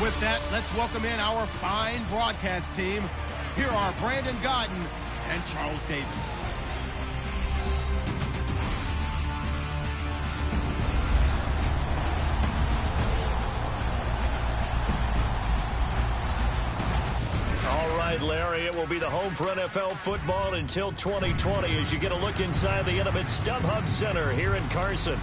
with that, let's welcome in our fine broadcast team. Here are Brandon Godden and Charles Davis. All right, Larry, it will be the home for NFL football until 2020 as you get a look inside the intimate StubHub Center here in Carson.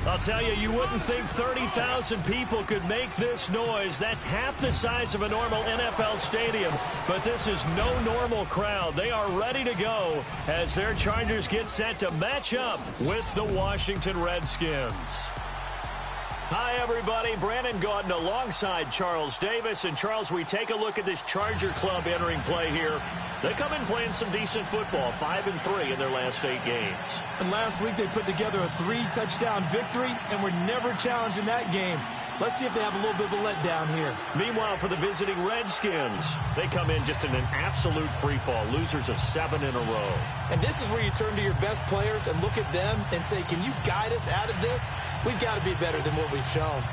I'll tell you, you wouldn't think 30,000 people could make this noise. That's half the size of a normal NFL stadium. But this is no normal crowd. They are ready to go as their Chargers get set to match up with the Washington Redskins. Hi, everybody. Brandon Gaudin alongside Charles Davis. And, Charles, we take a look at this Charger club entering play here. They come in playing some decent football, 5-3 in their last 8 games. And last week they put together a 3-touchdown victory and were never challenged in that game. Let's see if they have a little bit of a letdown here. Meanwhile, for the visiting Redskins, they come in just in an absolute free-fall, losers of 7 in a row. And this is where you turn to your best players and look at them and say, can you guide us out of this? We've got to be better than what we've shown.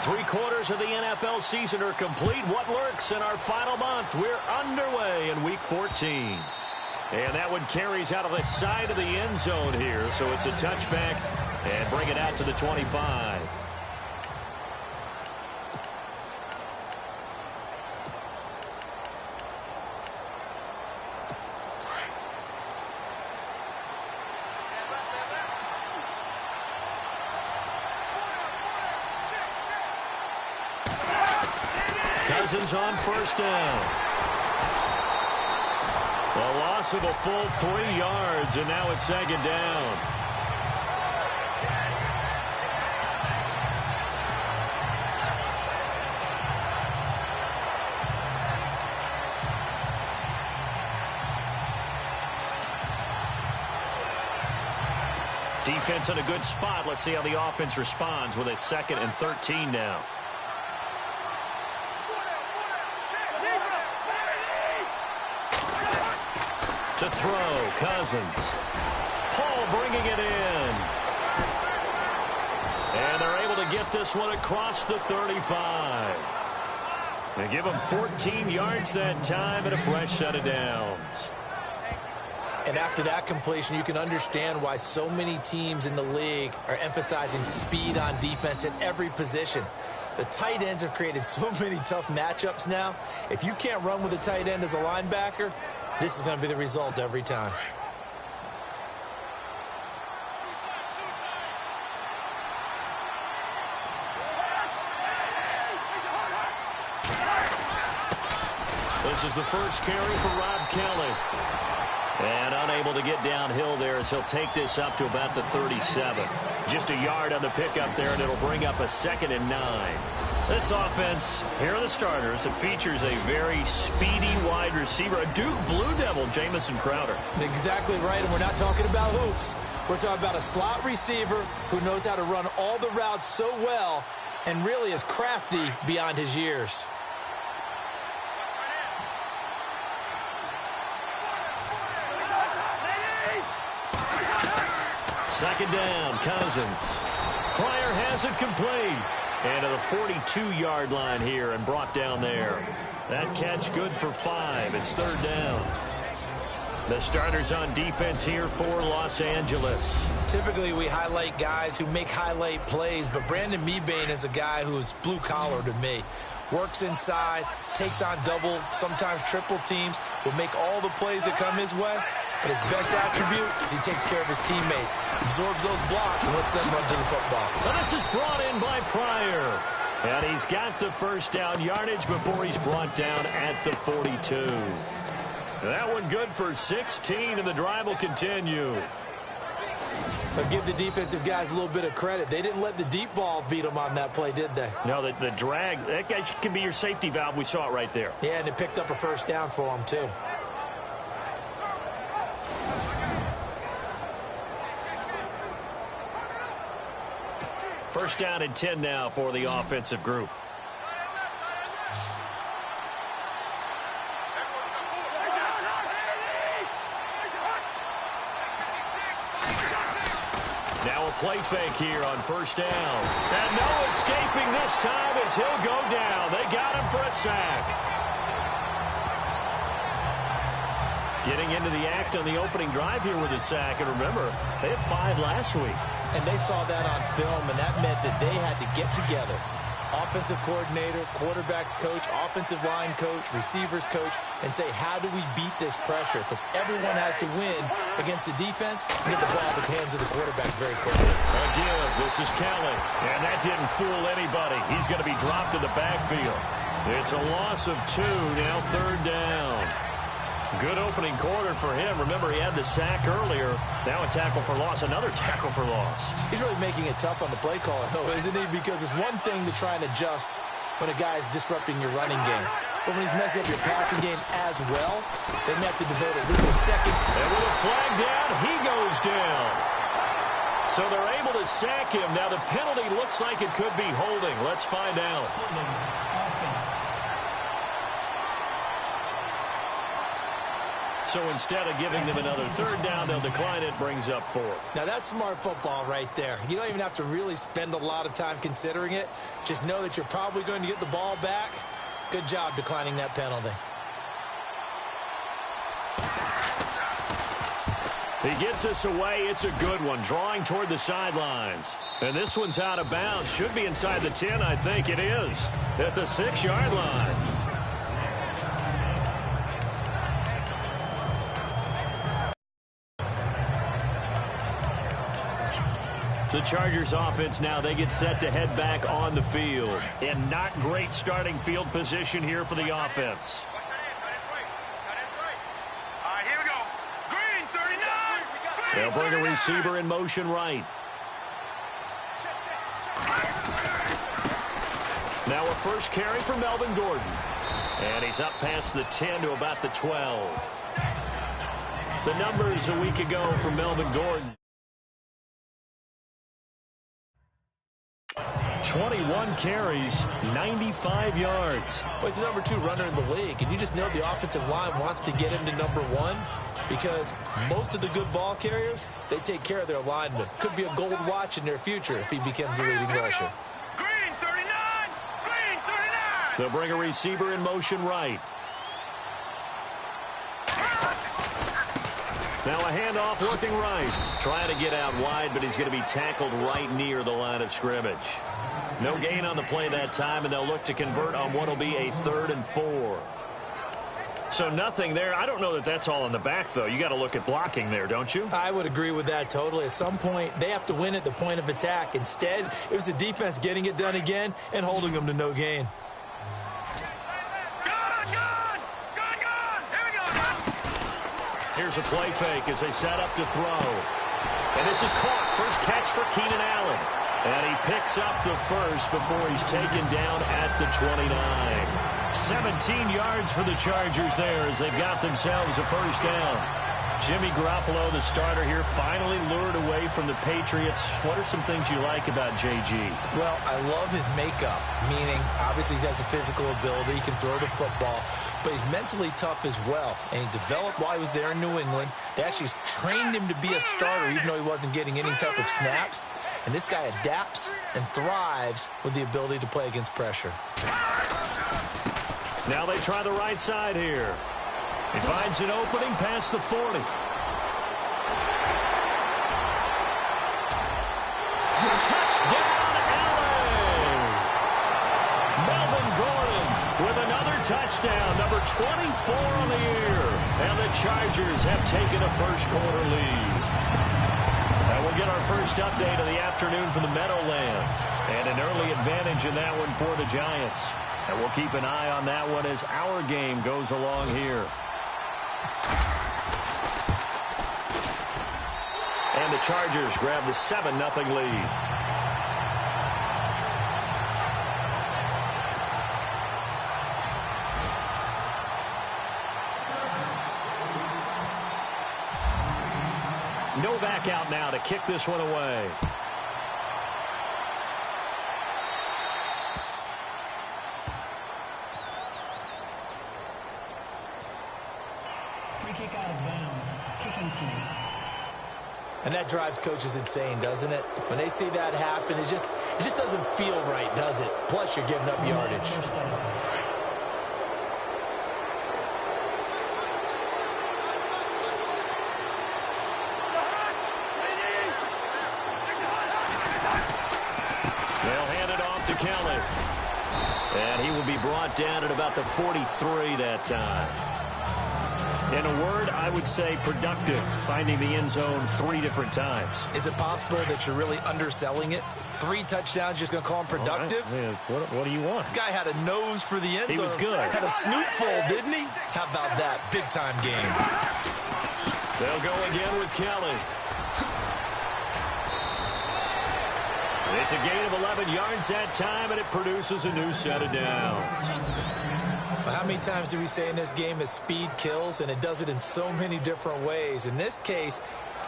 Three-quarters of the NFL season are complete. What lurks in our final month? We're underway in Week 14. And that one carries out of the side of the end zone here. So it's a touchback and bring it out to the 25. Cousins on first down. A loss of a full 3 yards, and now it's second down. Defense in a good spot. Let's see how the offense responds with a 2nd and 13 now. To throw, Cousins. Hall bringing it in. And they're able to get this one across the 35. They give them 14 yards that time and a fresh set of downs. And after that completion, you can understand why so many teams in the league are emphasizing speed on defense at every position. The tight ends have created so many tough matchups now. If you can't run with a tight end as a linebacker, this is going to be the result every time. This is the first carry for Rob Kelly. And unable to get downhill there as he'll take this up to about the 37. Just a yard on the pickup there, and it'll bring up a 2nd and 9. This offense, here are the starters. It features a very speedy wide receiver, a Duke Blue Devil, Jamison Crowder. Exactly right, and we're not talking about hoops. We're talking about a slot receiver who knows how to run all the routes so well and really is crafty beyond his years. Second down, Cousins. Pryor has it complete. And to the 42-yard line here and brought down there. That catch good for 5. It's 3rd down. The starters on defense here for Los Angeles. Typically, we highlight guys who make highlight plays, but Brandon Mebane is a guy who's blue-collar to me. Works inside, takes on double, sometimes triple teams, will make all the plays that come his way. But his best attribute is he takes care of his teammates, absorbs those blocks, and lets them run to the football. And this is brought in by Pryor. And he's got the first down yardage before he's brought down at the 42. That one good for 16, and the drive will continue. But give the defensive guys a little bit of credit. They didn't let the deep ball beat them on that play, did they? No, the drag, that guy can be your safety valve. We saw it right there. Yeah, and it picked up a first down for them, too. First down and 10 now for the offensive group. Now a play fake here on first down. And no escaping this time as he'll go down. They got him for a sack. Getting into the act on the opening drive here with a sack. And remember, they had 5 last week. And they saw that on film, and that meant that they had to get together. Offensive coordinator, quarterback's coach, offensive line coach, receivers coach, and say, how do we beat this pressure? Because everyone has to win against the defense and get the ball in the hands of the quarterback very quickly. Again, this is Kelly. And that didn't fool anybody. He's going to be dropped in the backfield. It's a loss of 2, now third down. Good opening quarter for him. Remember, he had the sack earlier. Now a tackle for loss, another tackle for loss. He's really making it tough on the play caller, though, isn't he? Because it's one thing to try and adjust when a guy is disrupting your running game. But when he's messing up your passing game as well, they have to devote at least a second. And with a flag down, he goes down. So they're able to sack him. Now the penalty looks like it could be holding. Let's find out. So instead of giving them another third down, they'll decline it, brings up 4. Now that's smart football right there. You don't even have to really spend a lot of time considering it. Just know that you're probably going to get the ball back. Good job declining that penalty. He gets us away. It's a good one, drawing toward the sidelines. And this one's out of bounds. Should be inside the 10, I think it is, at the 6-yard line. The Chargers offense now, they get set to head back on the field. And not great starting field position here for the offense. Here we go. Green, 39. They'll bring a receiver in motion right. Now a first carry for Melvin Gordon. And he's up past the 10 to about the 12. The numbers a week ago for Melvin Gordon. 21 carries, 95 yards. Well, he's the number 2 runner in the league, and you just know the offensive line wants to get him to number 1 because most of the good ball carriers, they take care of their linemen. Could be a gold watch in their future if he becomes the leading rusher. Green, 39. Green, 39. They'll bring a receiver in motion right. Now a handoff working right. Trying to get out wide, but he's going to be tackled right near the line of scrimmage. No gain on the play that time, and they'll look to convert on what will be a 3rd and 4. So nothing there. I don't know that that's all in the back, though. You got to look at blocking there, don't you? I would agree with that totally. At some point, they have to win at the point of attack. Instead, it was the defense getting it done again and holding them to no gain. Here's a play fake as they set up to throw. And this is caught. First catch for Keenan Allen. And he picks up the first before he's taken down at the 29. 17 yards for the Chargers there as they've got themselves a first down. Jimmy Garoppolo, the starter here, finally lured away from the Patriots. What are some things you like about JG? Well, I love his makeup, meaning obviously he has a physical ability. He can throw the football, but he's mentally tough as well. And he developed while he was there in New England. They actually trained him to be a starter even though he wasn't getting any type of snaps. And this guy adapts and thrives with the ability to play against pressure. Now they try the right side here. He finds an opening past the 40. Touchdown, Allen! Melvin Gordon with another touchdown, number 24 on the year. And the Chargers have taken a first-quarter lead. And we'll get our first update of the afternoon from the Meadowlands. And an early advantage in that one for the Giants. And we'll keep an eye on that one as our game goes along here. And and the Chargers grab the 7-0 lead. Novak out now to kick this one away. Free kick out of bounds. Kicking team. And that drives coaches insane, doesn't it? When they see that happen, it just doesn't feel right, does it? Plus, you're giving up yardage. First down. Kelly. And he will be brought down at about the 43 that time. In a word, I would say productive, finding the end zone 3 different times. Is it possible that you're really underselling it? 3 touchdowns, just going to call him productive? Right. What do you want? This guy had a nose for the end zone. He was good. Had a snootful, didn't he? How about that? Big-time game. They'll go again with Kelly. It's a gain of 11 yards that time, and it produces a new set of downs. Well, how many times do we say in this game that speed kills, and it does it in so many different ways? In this case,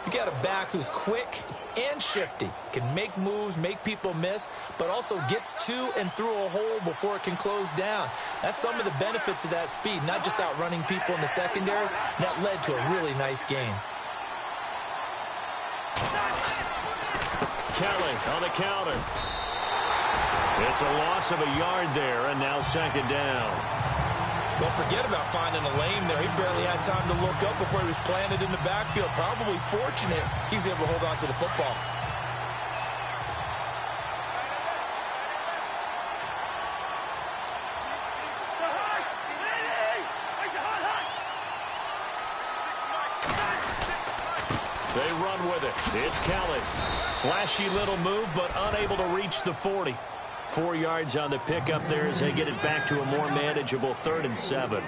you got a back who's quick and shifty, can make moves, make people miss, but also gets to and through a hole before it can close down. That's some of the benefits of that speed, not just outrunning people in the secondary. And that led to a really nice game. Kelly on the counter. It's a loss of a yard there, and now second down. Don't forget about finding a lane there. He barely had time to look up before he was planted in the backfield. Probably fortunate he was able to hold on to the football. They run with it. It's Kelly. Flashy little move, but unable to reach the 40. 4 yards on the pickup there as they get it back to a more manageable 3rd and 7.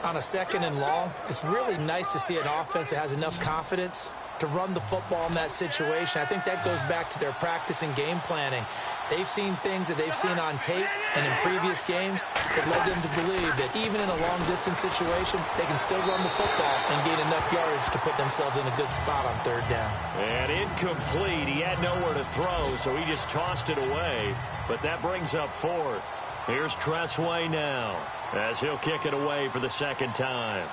On a 2nd and long, it's really nice to see an offense that has enough confidence to run the football in that situation. I think that goes back to their practice and game planning. They've seen things that they've seen on tape and in previous games that led them to believe that even in a long-distance situation, they can still run the football and gain enough yardage to put themselves in a good spot on 3rd down. And incomplete. He had nowhere to throw, so he just tossed it away. But that brings up 4th. Here's Tressway now as he'll kick it away for the 2nd time.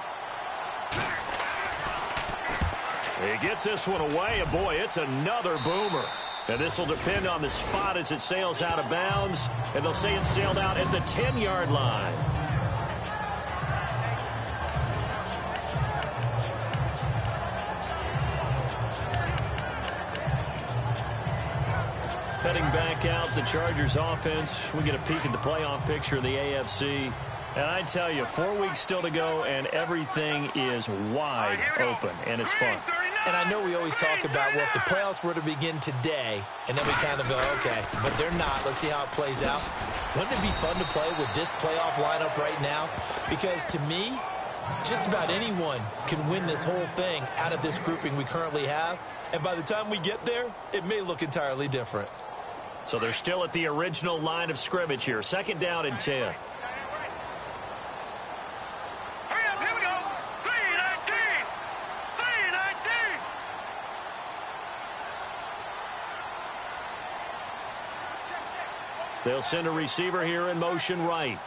He gets this one away, and boy, it's another boomer. And this will depend on the spot as it sails out of bounds, and they'll say it sailed out at the 10-yard line. Heading back out, the Chargers offense. We get a peek at the playoff picture in the AFC. And I tell you, 4 weeks still to go, and everything is wide open, and it's fun. And I know we always talk about, well, if the playoffs were to begin today, and then we kind of go, okay, but they're not. Let's see how it plays out. Wouldn't it be fun to play with this playoff lineup right now? Because to me, just about anyone can win this whole thing out of this grouping we currently have. And by the time we get there, it may look entirely different. So they're still at the original line of scrimmage here. 2nd down and 10. They'll send a receiver here in motion right.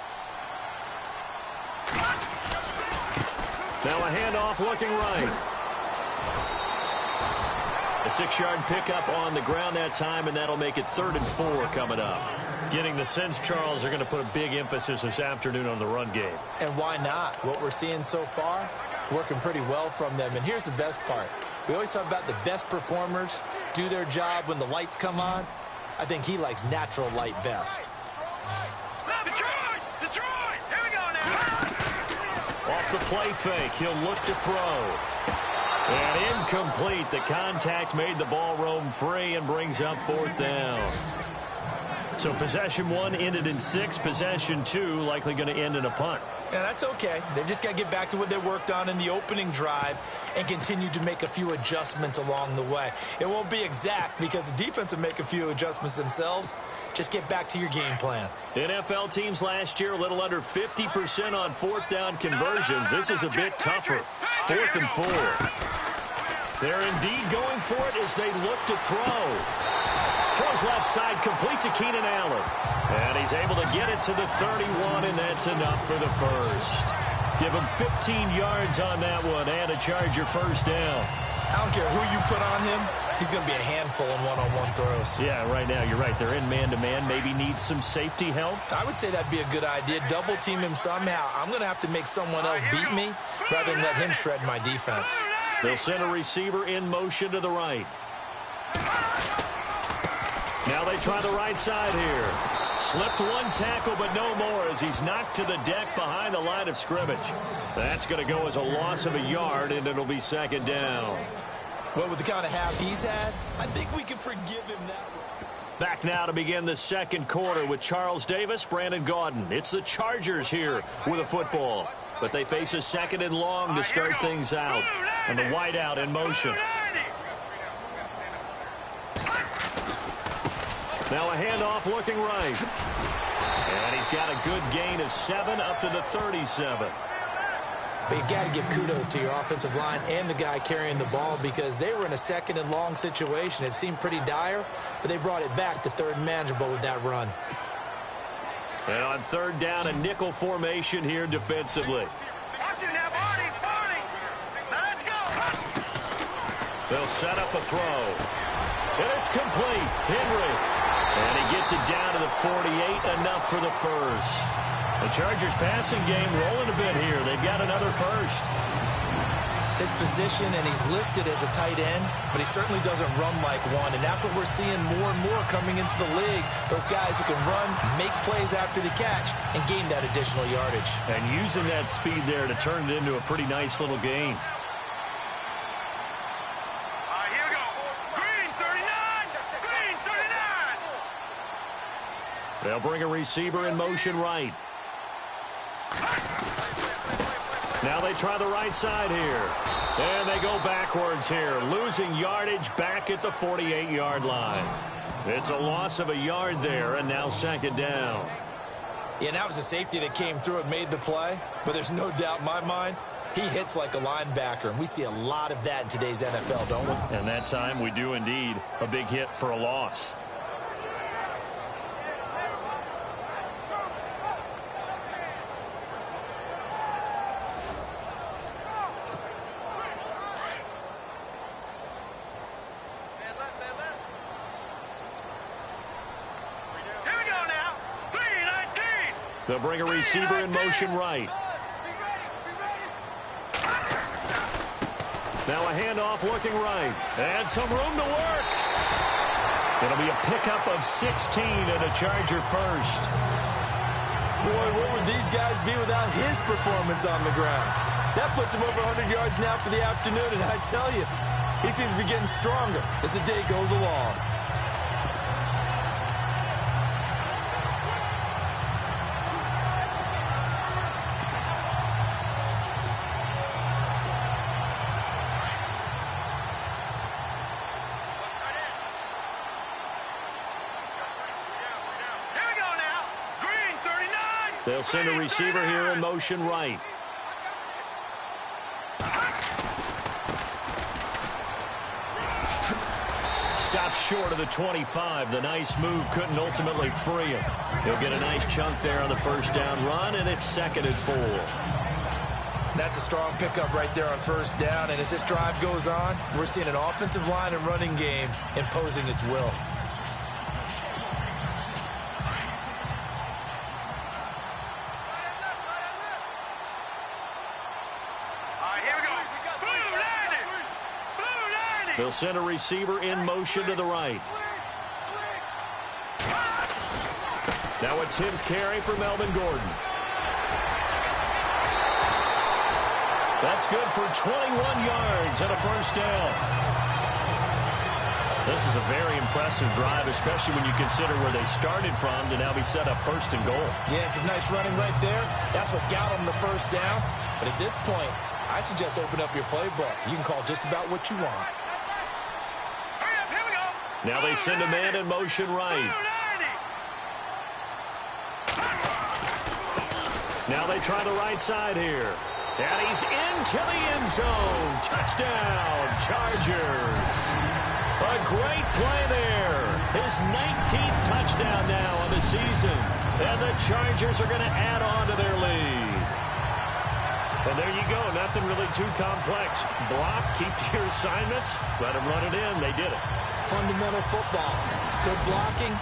Now a handoff looking right. A 6-yard pickup on the ground that time, and that'll make it 3rd and 4 coming up. Getting the sense, Charles, they're going to put a big emphasis this afternoon on the run game. And why not? What we're seeing so far, working pretty well from them. And here's the best part. We always talk about the best performers do their job when the lights come on. I think he likes natural light best. Detroit! Here we go now! Off the play fake, he'll look to throw. And incomplete. The contact made the ball roam free and brings up 4th down. So possession 1 ended in 6. Possession 2 likely going to end in a punt. Yeah, that's okay. They've just got to get back to what they worked on in the opening drive and continue to make a few adjustments along the way. It won't be exact because the defense will make a few adjustments themselves. Just get back to your game plan. NFL teams last year a little under 50% on 4th down conversions. This is a bit tougher. 4th and 4. They're indeed going for it as they look to throw. Throws left side, complete to Keenan Allen. And he's able to get it to the 31, and that's enough for the first. Give him 15 yards on that one and a Charger first down. I don't care who you put on him. He's going to be a handful in one-on-one throws. Yeah, right now, you're right. They're in man-to-man. Maybe need some safety help. I would say that'd be a good idea. Double team him somehow. I'm going to have to make someone else beat me rather than let him shred my defense. They'll send a receiver in motion to the right. Now they try the right side here. Slipped one tackle, but no more as he's knocked to the deck behind the line of scrimmage. That's going to go as a loss of a yard, and it'll be second down. Well, with the kind of half he's had, I think we can forgive him that one. Back now to begin the second quarter with Charles Davis, Brandon Gaudin. It's the Chargers here with a football. But they face a 2nd and long to start things out. And the wideout in motion. Now a handoff looking right. And he's got a good gain of 7 up to the 37. But you got to give kudos to your offensive line and the guy carrying the ball because they were in a 2nd and long situation. It seemed pretty dire, but they brought it back to 3rd and manageable with that run. And on 3rd down, a nickel formation here defensively. Watch it now, Barney. Now let's go. They'll set up a throw. And it's complete. Henry. And he gets it down to the 48, enough for the first. The Chargers passing game rolling a bit here. They've got another first. His position, and he's listed as a tight end, but he certainly doesn't run like one, and that's what we're seeing more and more coming into the league. Those guys who can run, make plays after the catch, and gain that additional yardage. And using that speed there to turn it into a pretty nice little gain. Here we go. Green 39. Green 39. They'll bring a receiver in motion right. Now they try the right side here. And they go backwards here, losing yardage back at the 48-yard line. It's a loss of a yard there, and now 2nd down. Yeah, and that was a safety that came through and made the play, but there's no doubt in my mind, he hits like a linebacker, and we see a lot of that in today's NFL, don't we? And that time we do indeed. A big hit for a loss. They'll bring a receiver in motion right. Now a handoff looking right. And some room to work. It'll be a pickup of 16 and a Charger first. Boy, where would these guys be without his performance on the ground? That puts him over 100 yards now for the afternoon, and I tell you, he seems to be getting stronger as the day goes along. They'll send a receiver here in motion right. Stops short of the 25. The nice move couldn't ultimately free him. He'll get a nice chunk there on the first down run, and it's 2nd and 4. That's a strong pickup right there on first down, and as this drive goes on, we're seeing an offensive line and running game imposing its will. They'll send a receiver in motion to the right. Now a 10th carry for Melvin Gordon. That's good for 21 yards and a first down. This is a very impressive drive, especially when you consider where they started from to now be set up first and goal. Yeah, some nice running right there. That's what got them the first down. But at this point, I suggest open up your playbook. You can call just about what you want. Here we go. Now they send a man in motion right. Now they try the right side here. And he's into the end zone. Touchdown, Chargers. A great play there. His 19th touchdown now on the season. And the Chargers are going to add on to their lead. And there you go. Nothing really too complex. Block, keep to your assignments, let them run it in. They did it. Fundamental football. Good blocking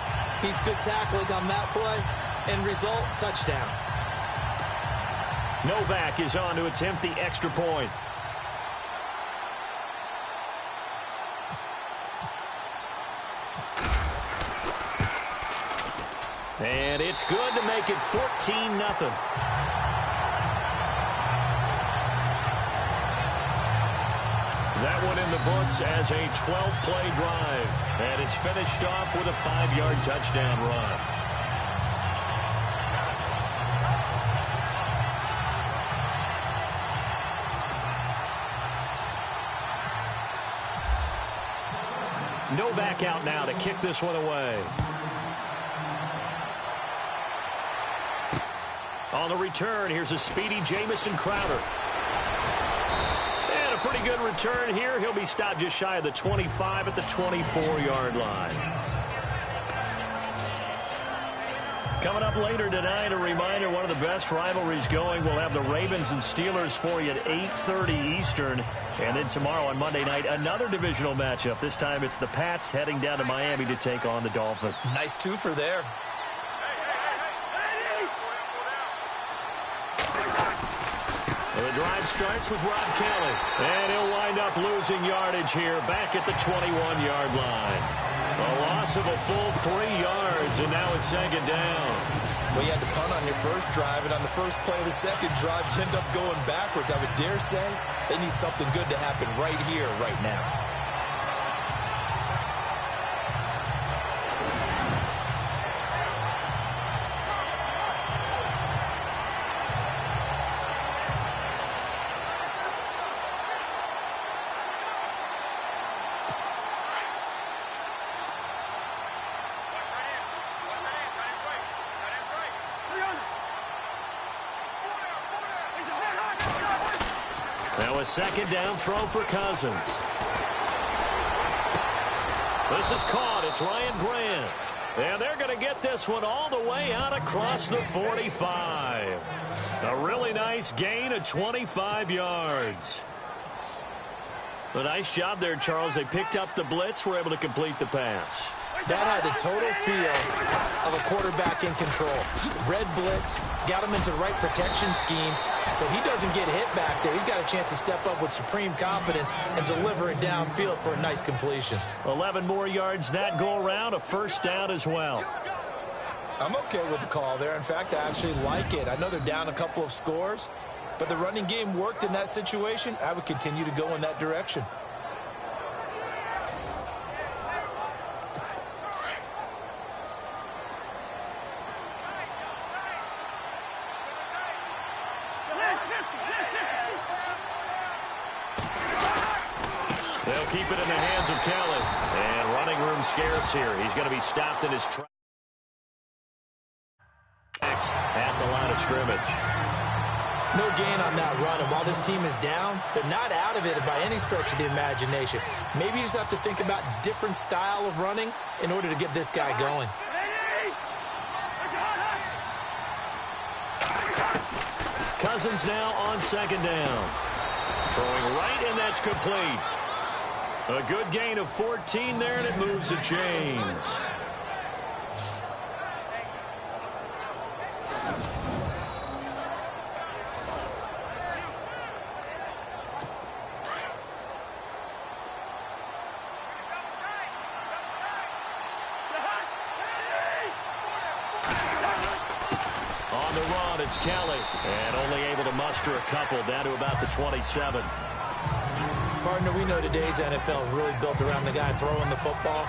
beats good tackling on that play. End result, touchdown. Novak is on to attempt the extra point. And it's good to make it 14-0. That one in the books as a 12-play drive. And it's finished off with a 5-yard touchdown run. Novak out now to kick this one away. On the return, here's a speedy Jamison Crowder. And a pretty good return here. He'll be stopped just shy of the 25 at the 24-yard line. Coming up later tonight, a reminder, one of the best rivalries going. We'll have the Ravens and Steelers for you at 8:30 Eastern. And then tomorrow on Monday night, another divisional matchup. This time it's the Pats heading down to Miami to take on the Dolphins. Nice twofer there. Well, the drive starts with Rob Kelly. And he'll wind up losing yardage here back at the 21-yard line. A loss of a full 3 yards, and now it's second down. Well, you had to punt on your first drive, and on the first play of the second drive, you end up going backwards. I would dare say they need something good to happen right here, right now. Now a second down throw for Cousins. This is caught. It's Ryan Grant. And they're going to get this one all the way out across the 45. A really nice gain of 25 yards. A nice job there, Charles. They picked up the blitz, were able to complete the pass. That had the total feel of a quarterback in control. Red blitz, got him into the right protection scheme, so he doesn't get hit back there. He's got a chance to step up with supreme confidence and deliver it downfield for a nice completion. 11 more yards that go around, a first down as well. I'm okay with the call there. In fact, I actually like it. I know they're down a couple of scores, but the running game worked in that situation. I would continue to go in that direction. They'll keep it in the hands of Kelly. And running room scarce here. He's going to be stopped in his tracks at the line of scrimmage. No gain on that run, and while this team is down, they're not out of it by any stretch of the imagination. Maybe you just have to think about different style of running in order to get this guy going. Cousins now on second down. Throwing right, and that's complete. A good gain of 14 there, and it moves the chains. On the run, it's Kelly. And only able to muster a couple down to about the 27. Partner, we know today's NFL is really built around the guy throwing the football.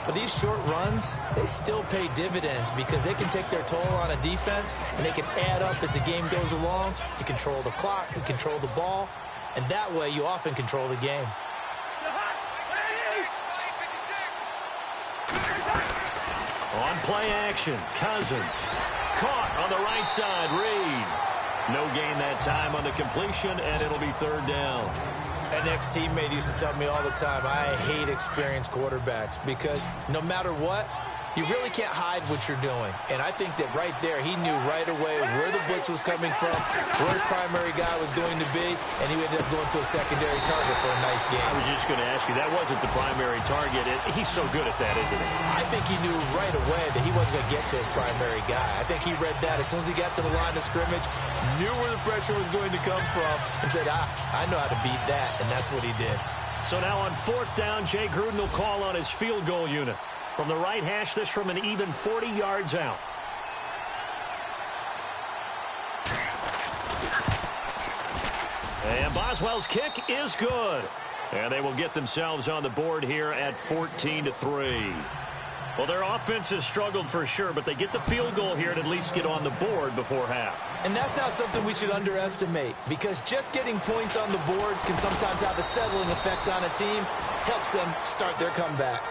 But these short runs, they still pay dividends because they can take their toll on a defense, and they can add up as the game goes along. You control the clock, you control the ball, and that way you often control the game. On play action, Cousins. Caught on the right side, Reed. No gain that time on the completion, and it'll be third down. An ex-teammate used to tell me all the time, I hate experienced quarterbacks because no matter what, you really can't hide what you're doing. And I think that right there, he knew right away where the blitz was coming from, where his primary guy was going to be, and he ended up going to a secondary target for a nice game. I was just going to ask you, that wasn't the primary target. He's so good at that, isn't he? I think he knew right away that he wasn't going to get to his primary guy. I think he read that as soon as he got to the line of scrimmage, knew where the pressure was going to come from, and said, I know how to beat that, and that's what he did. So now on fourth down, Jay Gruden will call on his field goal unit. From the right hash, this from an even 40 yards out. And Boswell's kick is good. And they will get themselves on the board here at 14-3. Well, their offense has struggled for sure, but they get the field goal here and at least get on the board before half. And that's not something we should underestimate, because just getting points on the board can sometimes have a settling effect on a team, helps them start their comeback.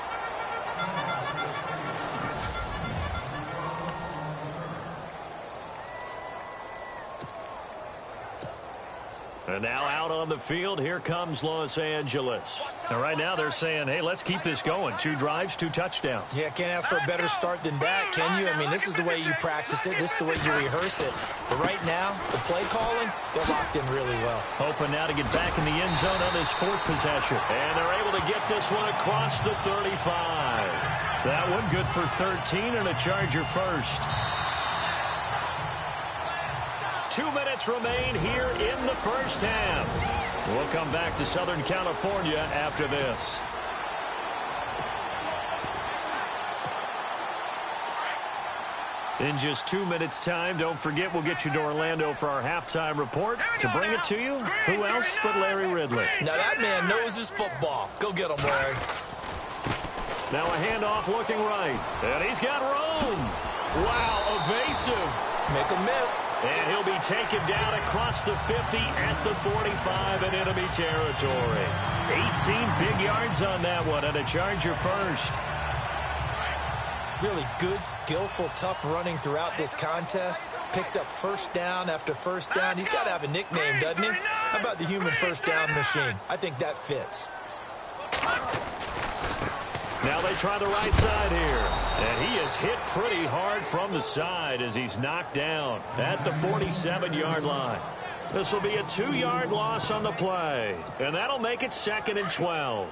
And now out on the field, here comes Los Angeles. And right now they're saying, hey, let's keep this going. 2 drives, 2 touchdowns. Yeah, can't ask for a better start than that, can you? I mean, this is the way you practice it. This is the way you rehearse it. But right now, the play calling, they're locked in really well. Hoping now to get back in the end zone on this 4th possession. And they're able to get this one across the 35. That one good for 13 and a Charger first. 2 minutes remain here in the first half. We'll come back to Southern California after this. In just 2 minutes' time, don't forget we'll get you to Orlando for our halftime report. To bring it to you, who else but Larry Ridley? Now that man knows his football. Go get him, Larry. Now a handoff looking right. And he's got room. Wow, evasive. Make a miss. And he'll be taken down across the 50 at the 45 in enemy territory. 18 big yards on that one and a Charger first. Really good, skillful, tough running throughout this contest. Picked up first down after first down. He's got to have a nickname, doesn't he? How about the human first down machine? I think that fits. Now they try the right side here. And he is hit pretty hard from the side as he's knocked down at the 47-yard line. This will be a 2-yard loss on the play. And that'll make it 2nd and 12.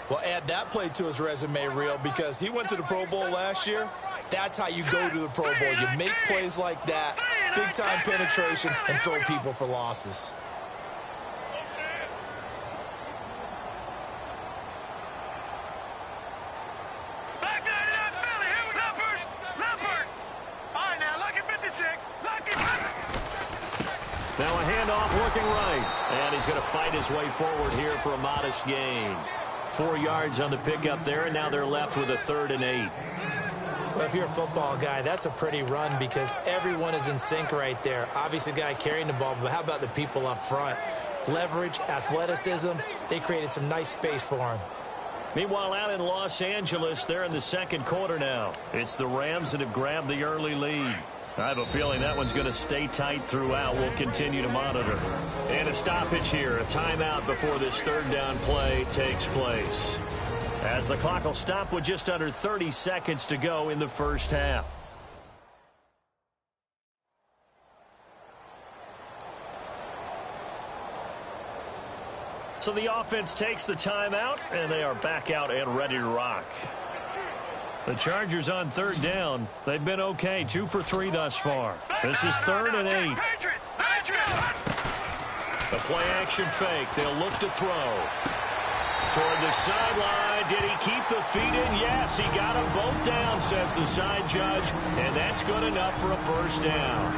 Well, add that play to his resume reel because he went to the Pro Bowl last year. That's how you go to the Pro Bowl. You make plays like that, big-time penetration, and throw people for losses. Now a handoff looking right. And he's going to fight his way forward here for a modest gain. 4 yards on the pickup there, and now they're left with a 3rd and 8. Well, if you're a football guy, that's a pretty run because everyone is in sync right there. Obviously, the guy carrying the ball, but how about the people up front? Leverage, athleticism, they created some nice space for him. Meanwhile, out in Los Angeles, they're in the 2nd quarter now. It's the Rams that have grabbed the early lead. I have a feeling that one's going to stay tight throughout. We'll continue to monitor. And a stoppage here, a timeout before this 3rd down play takes place. As the clock will stop with just under 30 seconds to go in the first half. So the offense takes the timeout, and they are back out and ready to rock. The Chargers on 3rd down. They've been okay, 2 for 3 thus far. This is 3rd and 8. The play action fake. They'll look to throw. Toward the sideline. Did he keep the feet in? Yes, he got them both down, says the side judge. And that's good enough for a first down.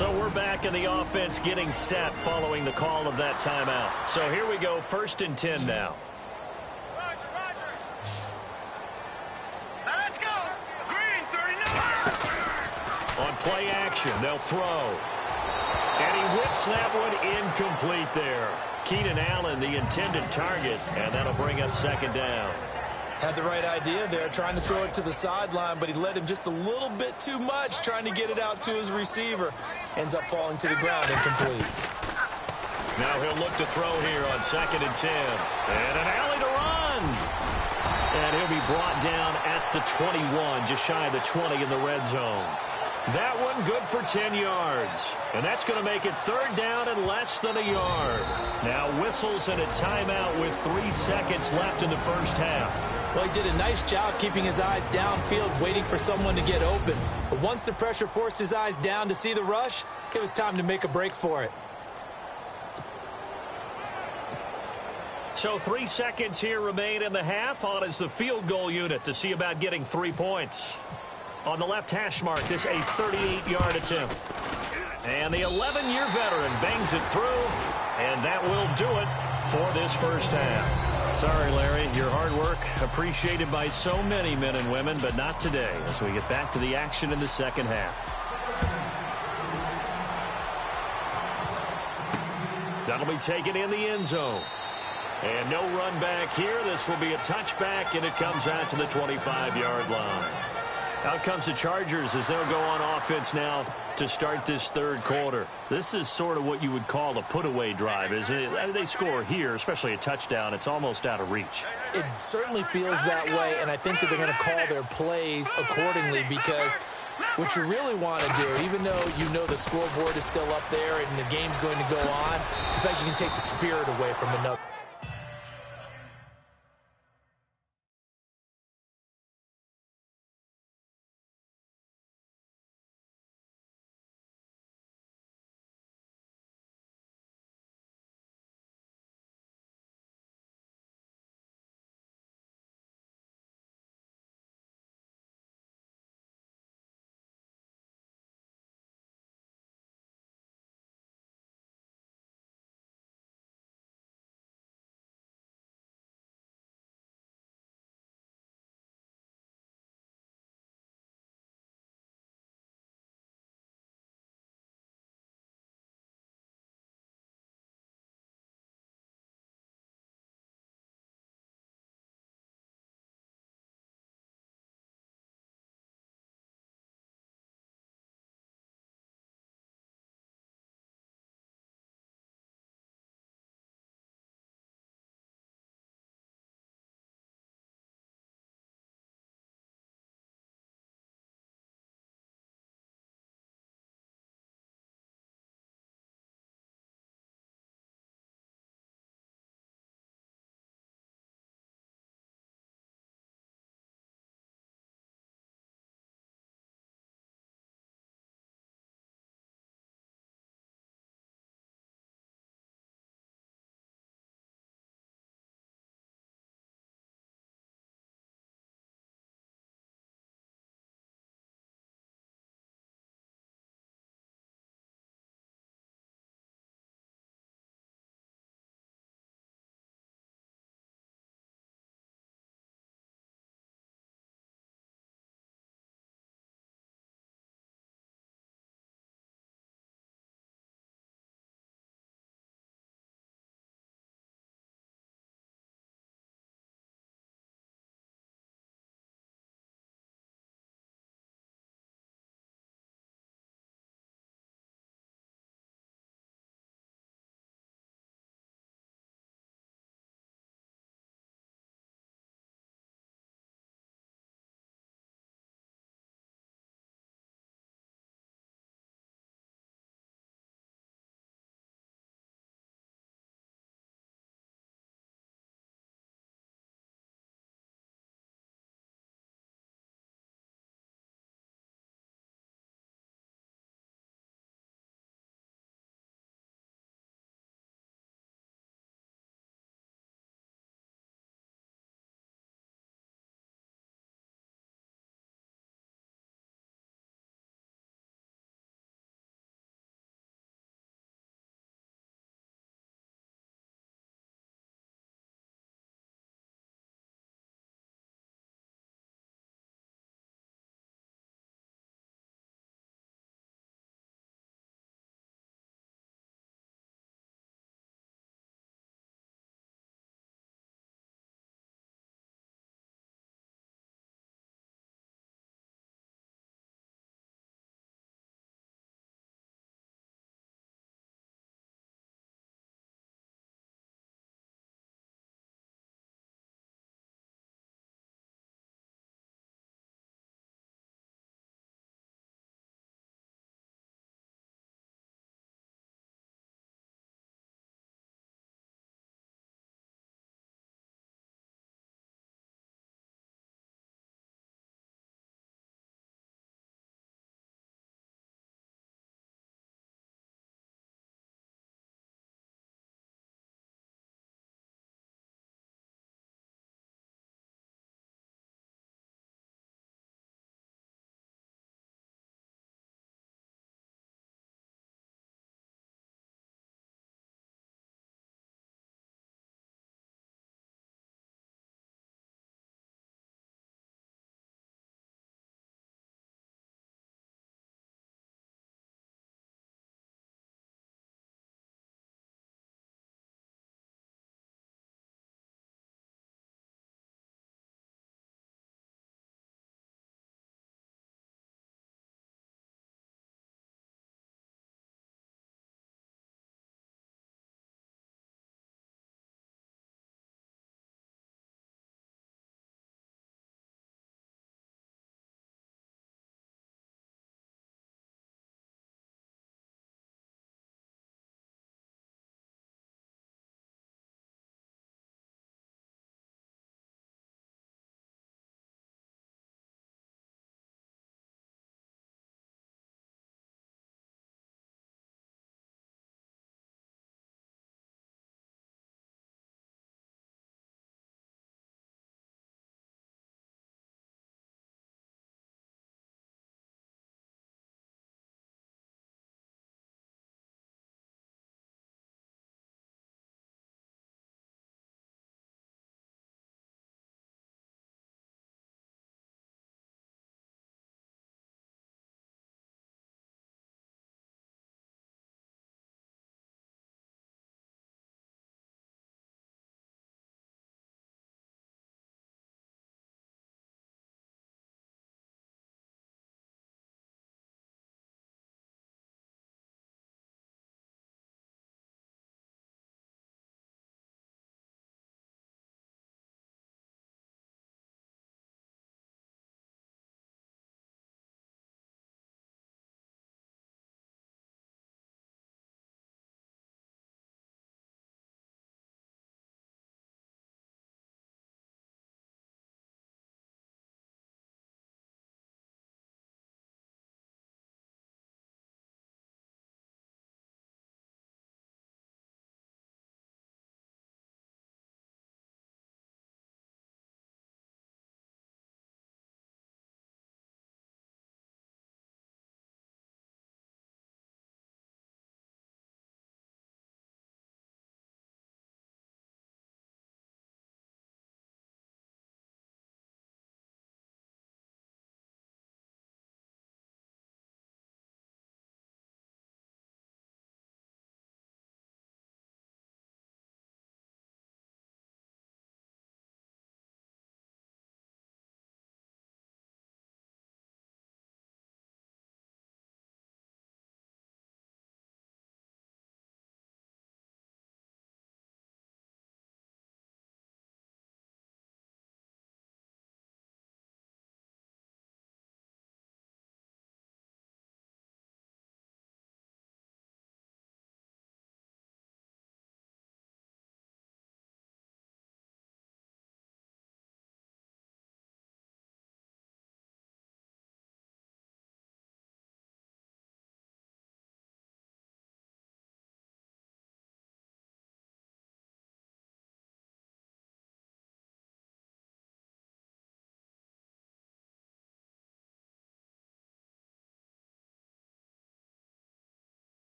So we're back in the offense getting set following the call of that timeout. So here we go, 1st and 10 now. Let's go. Green 39. On play action, they'll throw. And he whips that one incomplete there. Keenan Allen, the intended target, and that'll bring up 2nd down. Had the right idea there, trying to throw it to the sideline, but he led him just a little bit too much, trying to get it out to his receiver. Ends up falling to the ground incomplete. Now he'll look to throw here on 2nd and 10. And an alley to run. And he'll be brought down at the 21, just shy of the 20 in the red zone. That one good for 10 yards. And that's going to make it 3rd down and less than a yard. Now whistles and a timeout with 3 seconds left in the first half. Well, he did a nice job keeping his eyes downfield, waiting for someone to get open. But once the pressure forced his eyes down to see the rush, it was time to make a break for it. So 3 seconds here remain in the half. On is the field goal unit to see about getting 3 points. On the left hash mark, this a 38-yard attempt. And the 11-year veteran bangs it through, and that will do it for this first half. Sorry, Larry, your hard work appreciated by so many men and women, but not today as we get back to the action in the second half. That'll be taken in the end zone. And no run back here. This will be a touchback, and it comes out to the 25-yard line. Out comes the Chargers as they'll go on offense now to start this 3rd quarter. This is sort of what you would call a put-away drive, isn't it? They score here, especially a touchdown. It's almost out of reach. It certainly feels that way, and I think that they're going to call their plays accordingly because what you really want to do, even though you know the scoreboard is still up there and the game's going to go on, in fact, you can take the spirit away from another.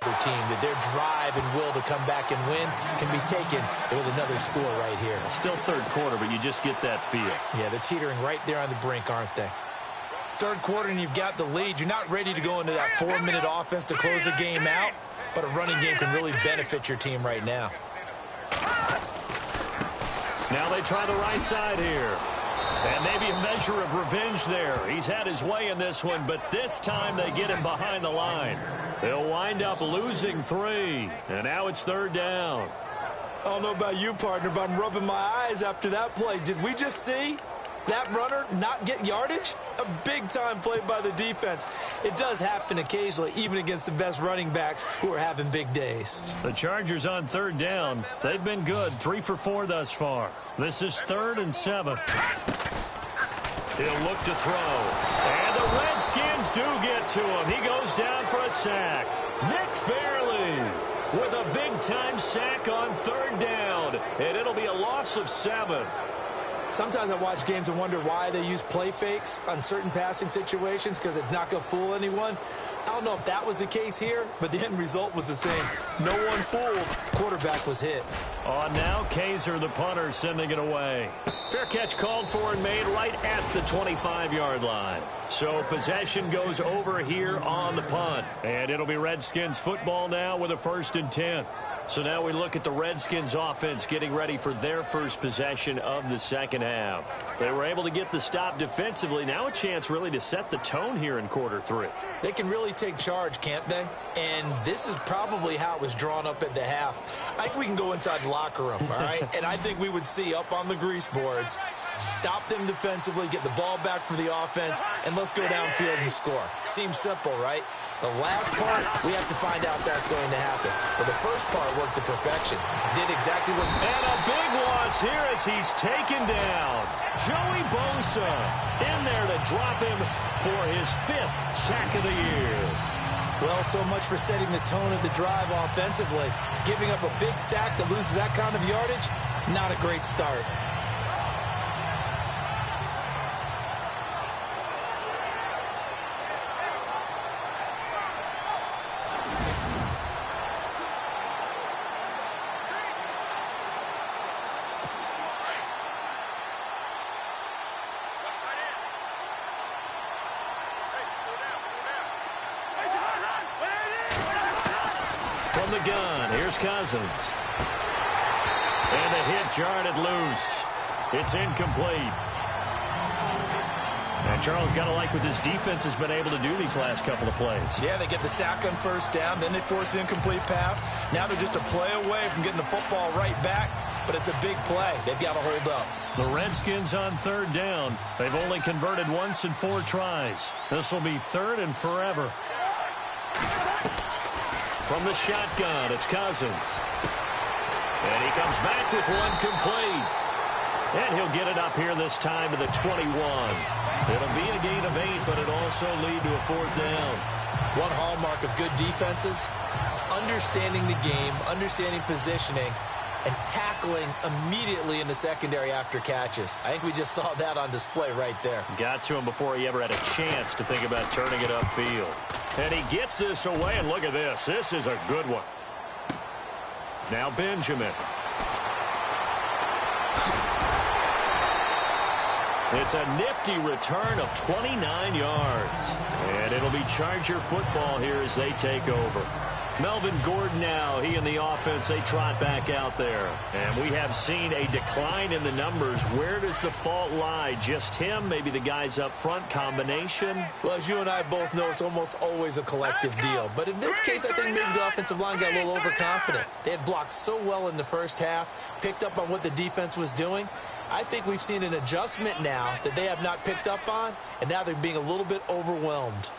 their team, that their drive and will to come back and win can be taken with another score right here. Still third quarter, but you just get that feel. Yeah, they're teetering right there on the brink, aren't they? Third quarter and you've got the lead. You're not ready to go into that 4-minute offense to close the game out, but a running game can really benefit your team right now. Now they try the right side here. And maybe a measure of revenge there. He's had his way in this one, but this time they get him behind the line. They'll wind up losing 3, and now it's third down. I don't know about you, partner, but I'm rubbing my eyes after that play. Did we just see that runner not get yardage? A big-time play by the defense. It does happen occasionally, even against the best running backs who are having big days. The Chargers on third down. They've been good, 3 for 4 thus far. This is 3rd and 7. He'll look to throw. And the Redskins do get to him. He goes down for a sack. Nick Fairley with a big-time sack on third down. And it'll be a loss of 7. Sometimes I watch games and wonder why they use play fakes on certain passing situations, because it's not going to fool anyone. I don't know if that was the case here, but the end result was the same. No one fooled. Quarterback was hit. On now, Kaiser, the punter, sending it away. Fair catch called for and made right at the 25-yard line. So possession goes over here on the punt. And it'll be Redskins football now with a 1st and 10. So now we look at the Redskins offense getting ready for their first possession of the second half. They were able to get the stop defensively. Now a chance really to set the tone here in quarter 3. They can really take charge, can't they? And this is probably how it was drawn up at the half. I think we can go inside the locker room, all right? And I think we would see up on the grease boards, stop them defensively, get the ball back for the offense, and let's go downfield and score. Seems simple, right? The last part, we have to find out if that's going to happen. But the first part worked to perfection. Did exactly what... And a big loss here as he's taken down. Joey Bosa in there to drop him for his 5th sack of the year. Well, so much for setting the tone of the drive offensively. Giving up a big sack that loses that kind of yardage, not a great start. From the gun, here's Cousins. And the hit jarred it loose. It's incomplete. And Charles, got to like what this defense has been able to do these last couple of plays. Yeah, they get the sack on first down, then they force the incomplete pass. Now they're just a play away from getting the football right back, but it's a big play. They've got to hold up. The Redskins on third down. They've only converted once in 4 tries. This will be 3rd and forever. From the shotgun, it's Cousins. And he comes back with one complete. And he'll get it up here this time to the 21. It'll be a gain of 8, but it'll also lead to a 4th down. One hallmark of good defenses is understanding the game, understanding positioning, and tackling immediately in the secondary after catches. I think we just saw that on display right there. Got to him before he ever had a chance to think about turning it upfield. And he gets this away, and look at this. This is a good one. Now Benjamin. It's a nifty return of 29 yards. And it'll be Charger football here as they take over. Melvin Gordon now, he and the offense, they trot back out there. And we have seen a decline in the numbers. Where does the fault lie? Just him, maybe the guys up front, combination? Well, as you and I both know, it's almost always a collective deal. But in this case, I think maybe the offensive line got a little overconfident. They had blocked so well in the first half, picked up on what the defense was doing. I think we've seen an adjustment now that they have not picked up on, and now they're being a little bit overwhelmed.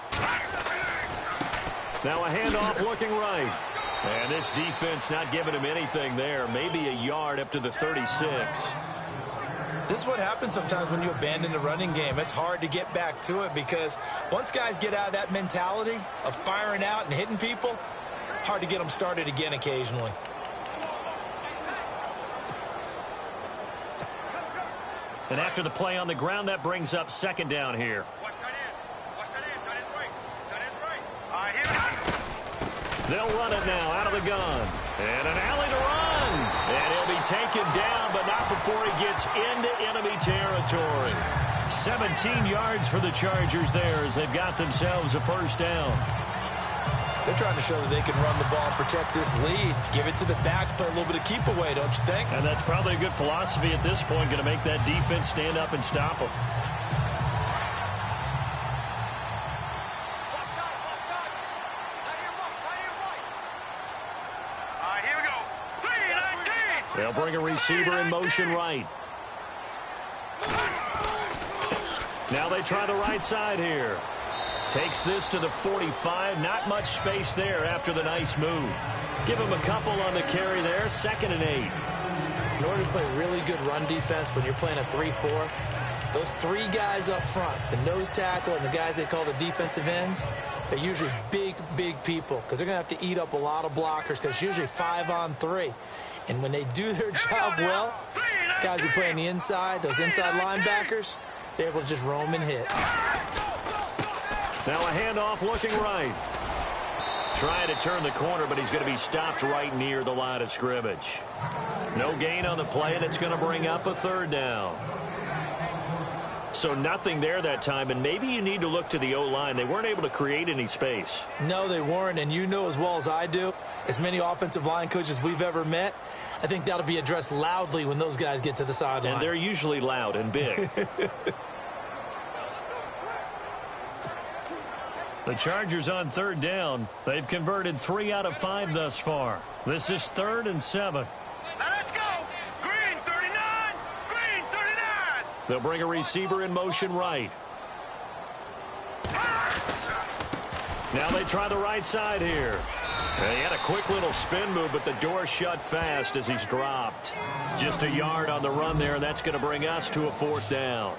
Now a handoff looking right. And this defense not giving him anything there. Maybe a yard up to the 36. This is what happens sometimes when you abandon the running game. It's hard to get back to it because once guys get out of that mentality of firing out and hitting people, hard to get them started again occasionally. And after the play on the ground, that brings up 2nd down here. They'll run it now out of the gun. And an alley to run. And he'll be taken down, but not before he gets into enemy territory. 17 yards for the Chargers there as they've got themselves a first down. They're trying to show that they can run the ball and protect this lead. Give it to the backs, play a little bit of keep away, don't you think? And that's probably a good philosophy at this point, going to make that defense stand up and stop them. Here we go. 3-19. They'll bring a receiver in motion right. Now they try the right side here. Takes this to the 45. Not much space there after the nice move. Give him a couple on the carry there. 2nd and 8. In order to play really good run defense when you're playing a 3-4, those 3 guys up front, the nose tackle and the guys they call the defensive ends, they're usually big, big people because they're going to have to eat up a lot of blockers because it's usually 5-on-3. And when they do their job well, guys who play on the inside, those inside linebackers, they're able to just roam and hit. Now a handoff looking right. Trying to turn the corner, but he's going to be stopped right near the line of scrimmage. No gain on the play, and it's going to bring up a 3rd down. So nothing there that time, and maybe you need to look to the O-line. They weren't able to create any space. No, they weren't, and you know as well as I do, as many offensive line coaches we've ever met, I think that'll be addressed loudly when those guys get to the sideline. And they're usually loud and big. The Chargers on 3rd down. They've converted 3 out of 5 thus far. This is 3rd and 7. Now let's go. Green 39. Green 39. They'll bring a receiver in motion right. Now they try the right side here. He had a quick little spin move, but the door shut fast as he's dropped. Just a yard on the run there, and that's going to bring us to a 4th down.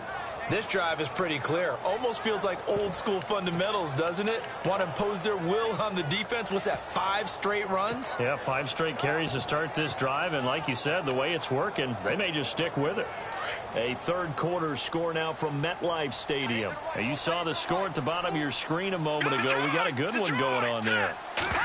This drive is pretty clear. Almost feels like old school fundamentals, doesn't it? Want to impose their will on the defense. What's that, 5 straight runs? Yeah, 5 straight carries to start this drive, and like you said, the way it's working, they may just stick with it. A 3rd quarter score now from MetLife Stadium. Now, you saw the score at the bottom of your screen a moment ago. We got a good one going on there.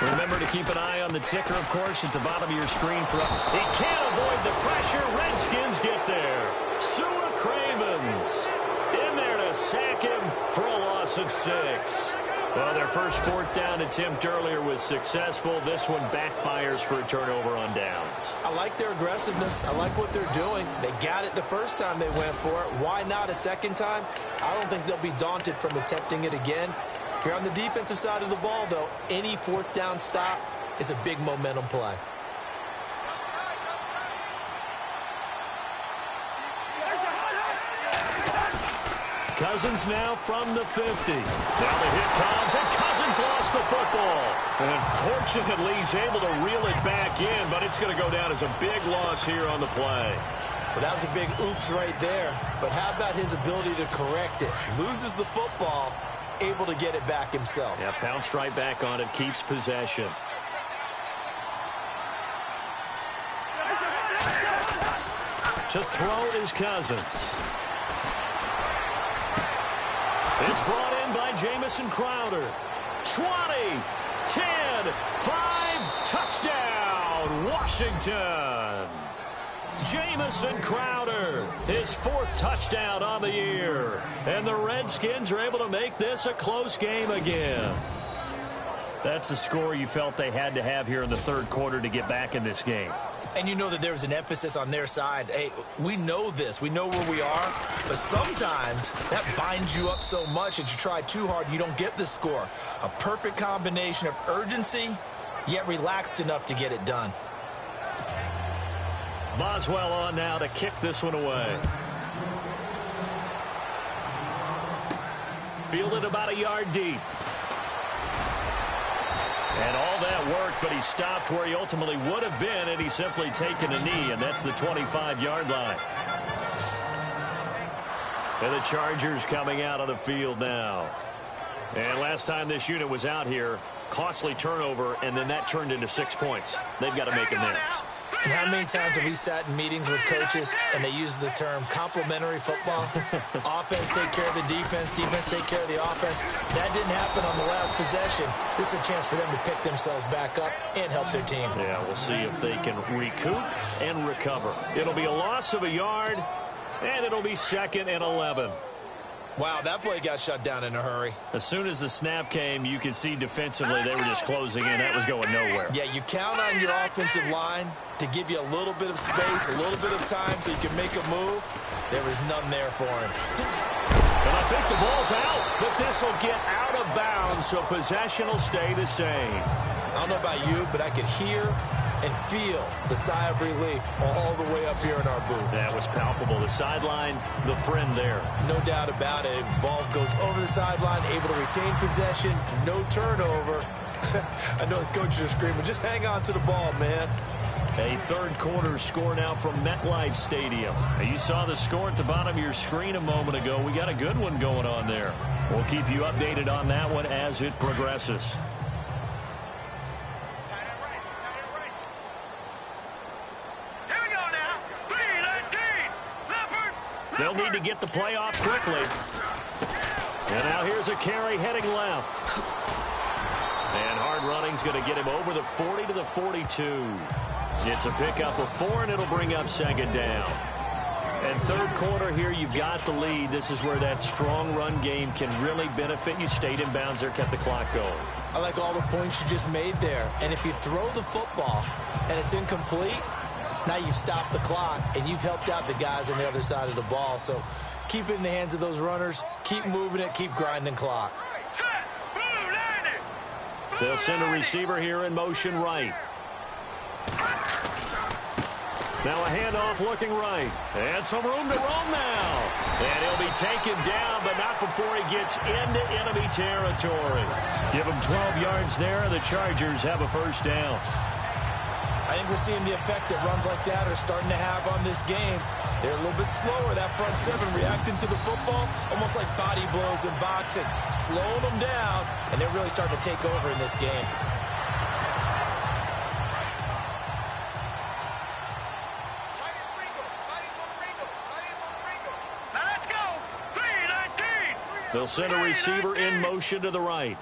Remember to keep an eye on the ticker, of course, at the bottom of your screen. He can't avoid the pressure. Redskins get there. Sua Cravens in there to sack him for a loss of 6. Well, their first 4th down attempt earlier was successful. This one backfires for a turnover on downs. I like their aggressiveness. I like what they're doing. They got it the first time they went for it. Why not a second time? I don't think they'll be daunted from attempting it again. If you're on the defensive side of the ball, though, any 4th down stop is a big momentum play. Cousins now from the 50. Now the hit comes, and Cousins lost the football. And unfortunately, he's able to reel it back in, but it's going to go down as a big loss here on the play. Well, that was a big oops right there. But how about his ability to correct it? Loses the football, able to get it back himself. Yeah, pounced right back on it, keeps possession. To throw is Cousins. It's brought in by Jamison Crowder. 20, 10, 5, touchdown, Washington. Jamison Crowder, his 4th touchdown on the year. And the Redskins are able to make this a close game again. That's a score you felt they had to have here in the 3rd quarter to get back in this game. And you know that there was an emphasis on their side. Hey, we know this. We know where we are. But sometimes that binds you up so much that you try too hard, you don't get the score. A perfect combination of urgency, yet relaxed enough to get it done. Boswell on now to kick this one away. Fielded about a yard deep. And all that worked, but he stopped where he ultimately would have been, and he's simply taken a knee, and that's the 25-yard line. And the Chargers coming out of the field now. And last time this unit was out here, costly turnover, and then that turned into 6 points. They've got to make amends. And how many times have we sat in meetings with coaches and they use the term complementary football? Offense take care of the defense, defense take care of the offense. That didn't happen on the last possession. This is a chance for them to pick themselves back up and help their team. Yeah, we'll see if they can recoup and recover. It'll be a loss of a yard, and it'll be 2nd and 11. Wow, that play got shut down in a hurry. As soon as the snap came, you could see defensively they were just closing in. That was going nowhere. Yeah, you count on your offensive line to give you a little bit of space, a little bit of time so you can make a move. There was none there for him. And I think the ball's out, but this will get out of bounds, so possession will stay the same. I don't know about you, but I could hear and feel the sigh of relief all the way up here in our booth. That was palpable. The sideline, the friend there. No doubt about it. Ball goes over the sideline, able to retain possession, no turnover. I know his coaches are screaming, just hang on to the ball, man. A third quarter score now from MetLife Stadium. Now, you saw the score at the bottom of your screen a moment ago. We got a good one going on there. We'll keep you updated on that one as it progresses. They'll need to get the play off quickly. And now here's a carry heading left. And hard running's going to get him over the 40 to the 42. It's a pickup of 4, and it'll bring up 2nd down. And third quarter here, you've got the lead. This is where that strong run game can really benefit you. Stayed in bounds there, kept the clock going. I like all the points you just made there. And if you throw the football and it's incomplete, now you've stopped the clock, and you've helped out the guys on the other side of the ball. So keep it in the hands of those runners. Keep moving it. Keep grinding clock. They'll send a receiver here in motion right. Now a handoff looking right. And some room to roam now. And he'll be taken down, but not before he gets into enemy territory. Give him 12 yards there. The Chargers have a first down. I think we're seeing the effect that runs like that are starting to have on this game. They're a little bit slower, that front seven, reacting to the football, almost like body blows in boxing, slowing them down, and they're really starting to take over in this game. Let's go. 3-19. They'll send a receiver in motion to the right.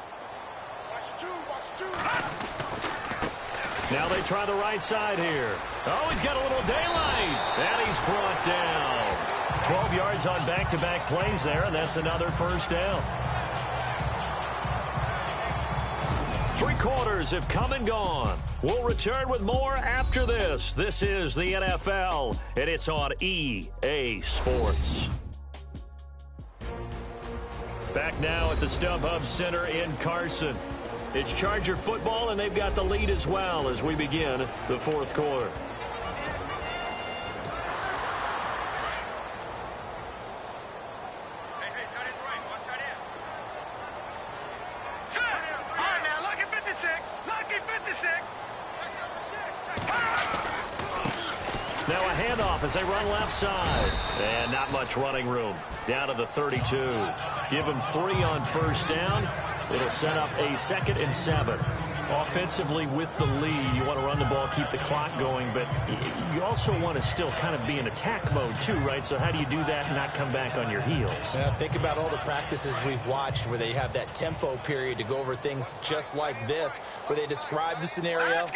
Now they try the right side here. Oh, he's got a little daylight. And he's brought down. 12 yards on back-to-back plays there, and that's another first down. 3 quarters have come and gone. We'll return with more after this. This is the NFL, and it's on EA Sports. Back now at the StubHub Center in Carson. It's Charger football, and they've got the lead as well as we begin the fourth quarter. Hey, tight end's right. Watch tight end. All right, now, lucky 56. Lucky 56. Check number 6. Check. Now a handoff as they run left side. And not much running room. Down to the 32. Give them 3 on first down. It'll set up a 2nd and 7. Offensively with the lead, you want to run the ball, keep the clock going, but you also want to still kind of be in attack mode too, right? So how do you do that and not come back on your heels? Yeah, think about all the practices we've watched where they have that tempo period to go over things just like this, where they describe the scenario,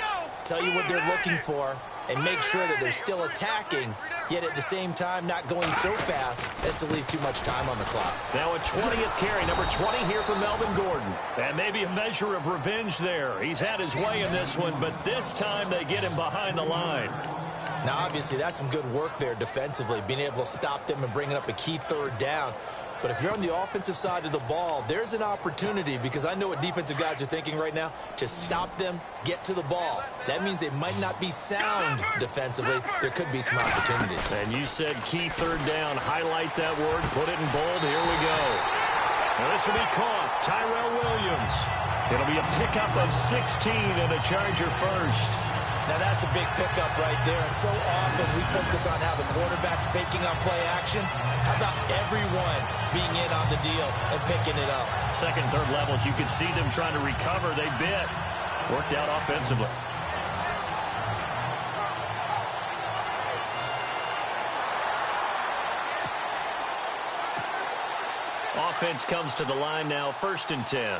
tell you what they're looking for, and make sure that they're still attacking, yet at the same time not going so fast as to leave too much time on the clock. Now a 20th carry, number 20 here for Melvin Gordon. And maybe a measure of revenge there. He's had his way in this one, but this time they get him behind the line. Now, obviously, that's some good work there defensively, being able to stop them and bringing up a key third down. But if you're on the offensive side of the ball, there's an opportunity, because I know what defensive guys are thinking right now. Just stop them, get to the ball. That means they might not be sound defensively. There could be some opportunities. And you said key third down. Highlight that word. Put it in bold. Here we go. Now this will be caught. Tyrell Williams. It'll be a pickup of 16 and a Charger first. Now that's a big pickup right there. And so often as we focus on how the quarterback's faking on play action, how about everyone being in on the deal and picking it up? Second, third levels, you could see them trying to recover. They bit. Worked out offensively. Offense comes to the line now, 1st and 10. All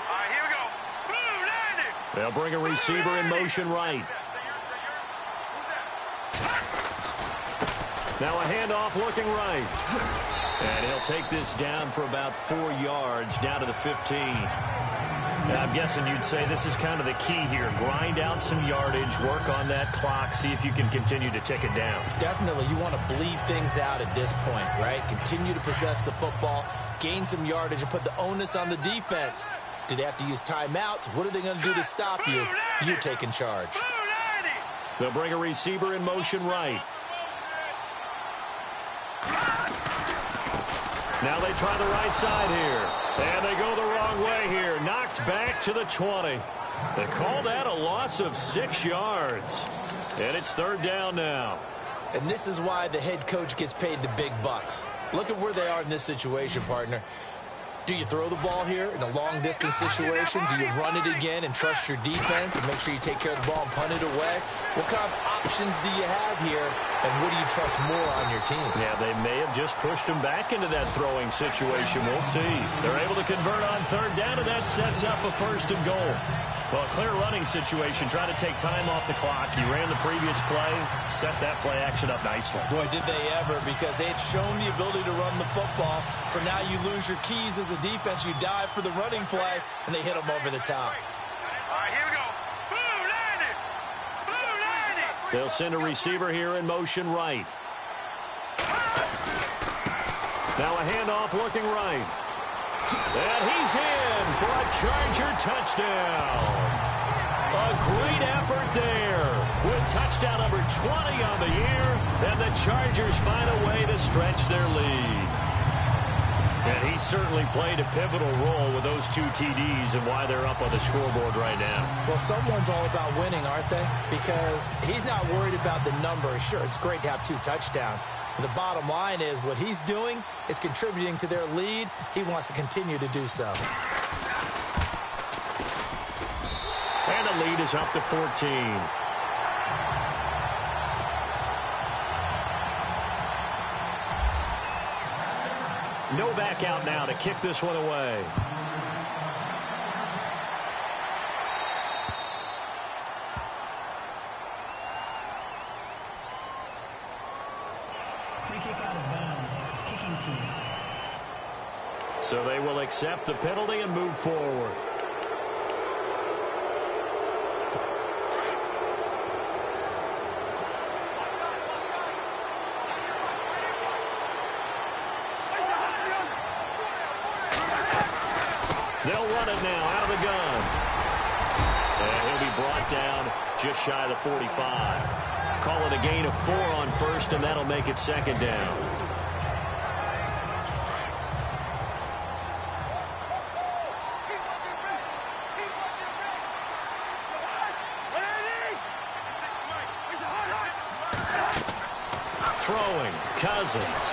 right, here we go. Boom, landed. They'll bring a receiver in motion right. Now a handoff looking right. And he'll take this down for about 4 yards, down to the 15. Now, I'm guessing you'd say this is kind of the key here. Grind out some yardage, work on that clock, see if you can continue to tick it down. Definitely, you want to bleed things out at this point, right? Continue to possess the football, gain some yardage, and put the onus on the defense. Do they have to use timeouts? What are they going to do to stop you? You're taking charge. They'll bring a receiver in motion right. Now they try the right side here. And they go the wrong way here. Knocked back to the 20. They call that a loss of 6 yards. And it's 3rd down now. And this is why the head coach gets paid the big bucks. Look at where they are in this situation, partner. Do you throw the ball here in a long-distance situation? Do you run it again and trust your defense and make sure you take care of the ball and punt it away? What kind of options do you have here, and what do you trust more on your team? Yeah, they may have just pushed him back into that throwing situation. We'll see. They're able to convert on 3rd down, and that sets up a 1st and goal. Well, a clear running situation, trying to take time off the clock. He ran the previous play, set that play action up nicely. Boy, did they ever, because they had shown the ability to run the football. So now you lose your keys as a defense. You dive for the running play, and they hit them over the top. All right, here we go. Boom, landed. Boom, landed. They'll send a receiver here in motion right. Now a handoff looking right. And he's in for a Charger touchdown. A great effort there with touchdown number 20 on the year, and the Chargers find a way to stretch their lead. And he certainly played a pivotal role with those 2 TDs and why they're up on the scoreboard right now. Well, someone's all about winning, aren't they? Because he's not worried about the number. Sure, it's great to have 2 touchdowns. But the bottom line is what he's doing is contributing to their lead. He wants to continue to do so. And the lead is up to 14. No back out now to kick this one away. Free kick out of bounds. Kicking team. So they will accept the penalty and move forward. They'll run it now out of the gun. And he'll be brought down just shy of the 45. Call it a gain of 4 on 1st, and that'll make it 2nd down. Throwing, Cousins.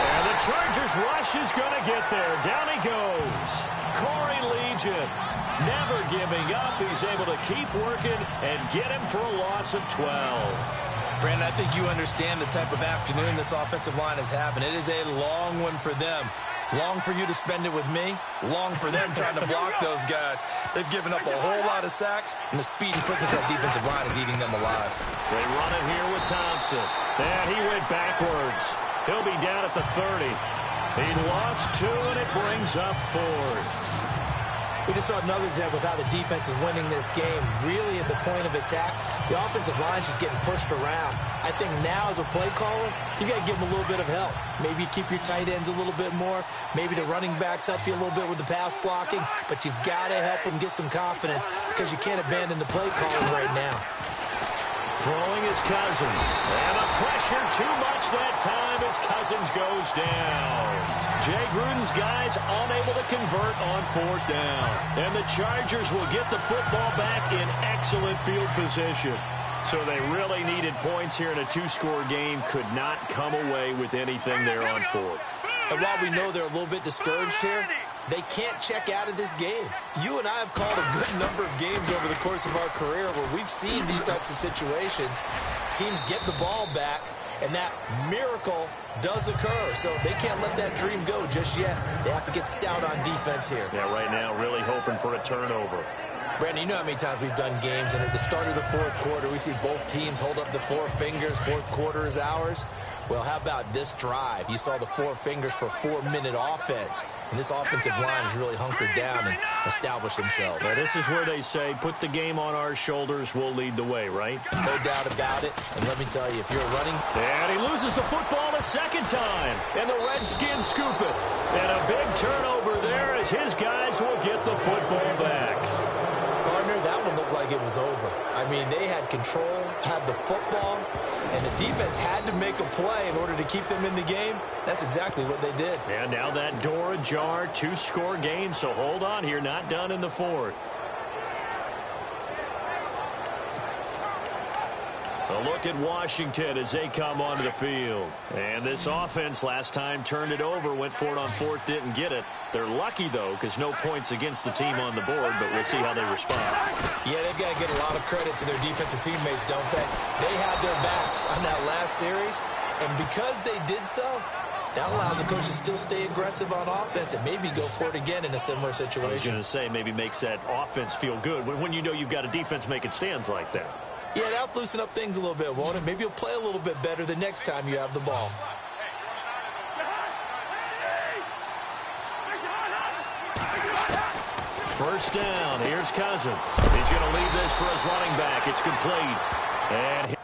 And the Chargers rush is going to get there. Down he goes. Corey Legion never giving up. He's able to keep working and get him for a loss of 12. Brandon, I think you understand the type of afternoon this offensive line is having. It is a long one for them. Long for you to spend it with me. Long for them trying to block those guys. They've given up a whole lot of sacks, and the speed and quickness of that defensive line is eating them alive. They run it here with Thompson. And he went backwards. He'll be down at the 30. He lost 2, and it brings up 4th. We just saw another example of how the defense is winning this game. Really at the point of attack, the offensive line is just getting pushed around. I think now as a play caller, you got to give them a little bit of help. Maybe keep your tight ends a little bit more. Maybe the running backs help you a little bit with the pass blocking. But you've got to help them get some confidence because you can't abandon the play calling right now. Throwing is Cousins. And the pressure too much that time as Cousins goes down. Jay Gruden's guys unable to convert on 4th down. And the Chargers will get the football back in excellent field position. So they really needed points here in a 2-score game. Could not come away with anything there on 4th. And while we know they're a little bit discouraged here, they can't check out of this game. You and I have called a good number of games over the course of our career where we've seen these types of situations. Teams get the ball back, and that miracle does occur. So they can't let that dream go just yet. They have to get stout on defense here. Yeah, right now really hoping for a turnover. Brandon, you know how many times we've done games, and at the start of the fourth quarter, we see both teams hold up the four fingers, fourth quarter is ours. Well, how about this drive? You saw the four fingers for a 4-minute offense, and this offensive line has really hunkered down and established themselves. Now, this is where they say, put the game on our shoulders, we'll lead the way, right? No doubt about it, and let me tell you, if you're running... And he loses the football a second time, and the Redskins scoop it. And a big turnover there as his guys will get the football back. Partner, that one looked like it was over. I mean, they had control, had the football, and the defense had to make a play in order to keep them in the game. That's exactly what they did. And now that door ajar, 2-score game, so hold on here, not done in the fourth. A look at Washington as they come onto the field. And this offense last time turned it over, went for it on fourth, didn't get it. They're lucky, though, because no points against the team on the board, but we'll see how they respond. Yeah, they've got to get a lot of credit to their defensive teammates, don't they? They had their backs on that last series, and because they did so, that allows the coach to still stay aggressive on offense and maybe go for it again in a similar situation. I was going to say, maybe makes that offense feel good when you know you've got a defense making stands like that. Yeah, that'll loosen up things a little bit, won't it? Maybe you'll play a little bit better the next time you have the ball. First down. Here's Cousins. He's going to leave this for his running back. It's complete. And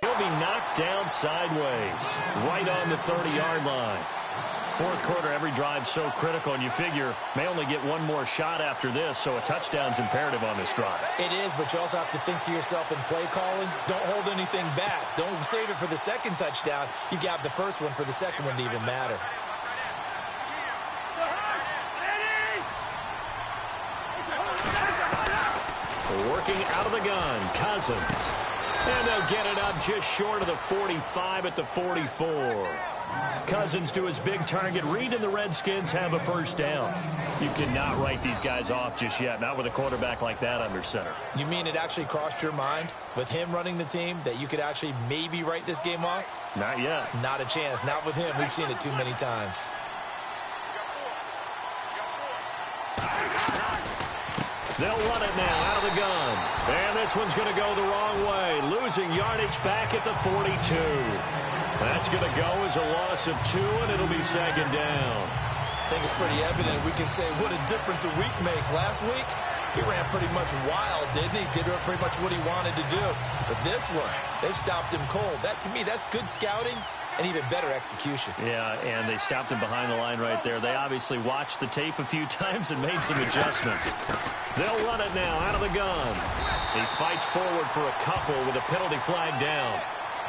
he'll be knocked down sideways, right on the 30-yard line. Fourth quarter, every drive's so critical, and you figure may only get one more shot after this, so a touchdown's imperative on this drive. It is, but you also have to think to yourself in play calling, don't hold anything back. Don't save it for the second touchdown. You got the first one for the second one to even matter. working out of the gun. Cousins. And they'll get it up just short of the 45 at the 44. Cousins to his big target read, and the Redskins have a first down. You cannot write these guys off just yet, not with a quarterback like that under center. You mean it actually crossed your mind with him running the team that you could actually maybe write this game off? Not yet. Not a chance. Not with him. We've seen it too many times. They'll run it now out of the gun. And this one's going to go the wrong way. Losing yardage back at the 42. That's going to go as a loss of 2, and it'll be second down. I think it's pretty evident. We can say what a difference a week makes. Last week, he ran pretty much wild, didn't he? Did pretty much what he wanted to do. But this one, they've stopped him cold. That, to me, that's good scouting and even better execution. Yeah, and they stopped him behind the line right there. They obviously watched the tape a few times and made some adjustments. They'll run it now out of the gun. He fights forward for a couple with a penalty flag down.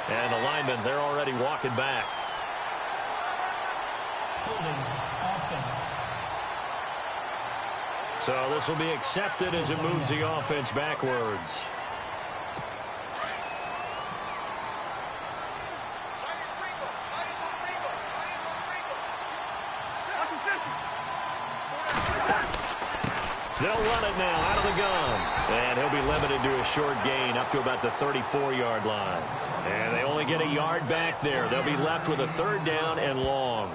And the linemen, they're already walking back. Holding offense. So this will be accepted as it moves the offense backwards. They'll run it now out of the gun. And he'll be limited to a short gain up to about the 34-yard line. And they only get a yard back there. They'll be left with a third down and long.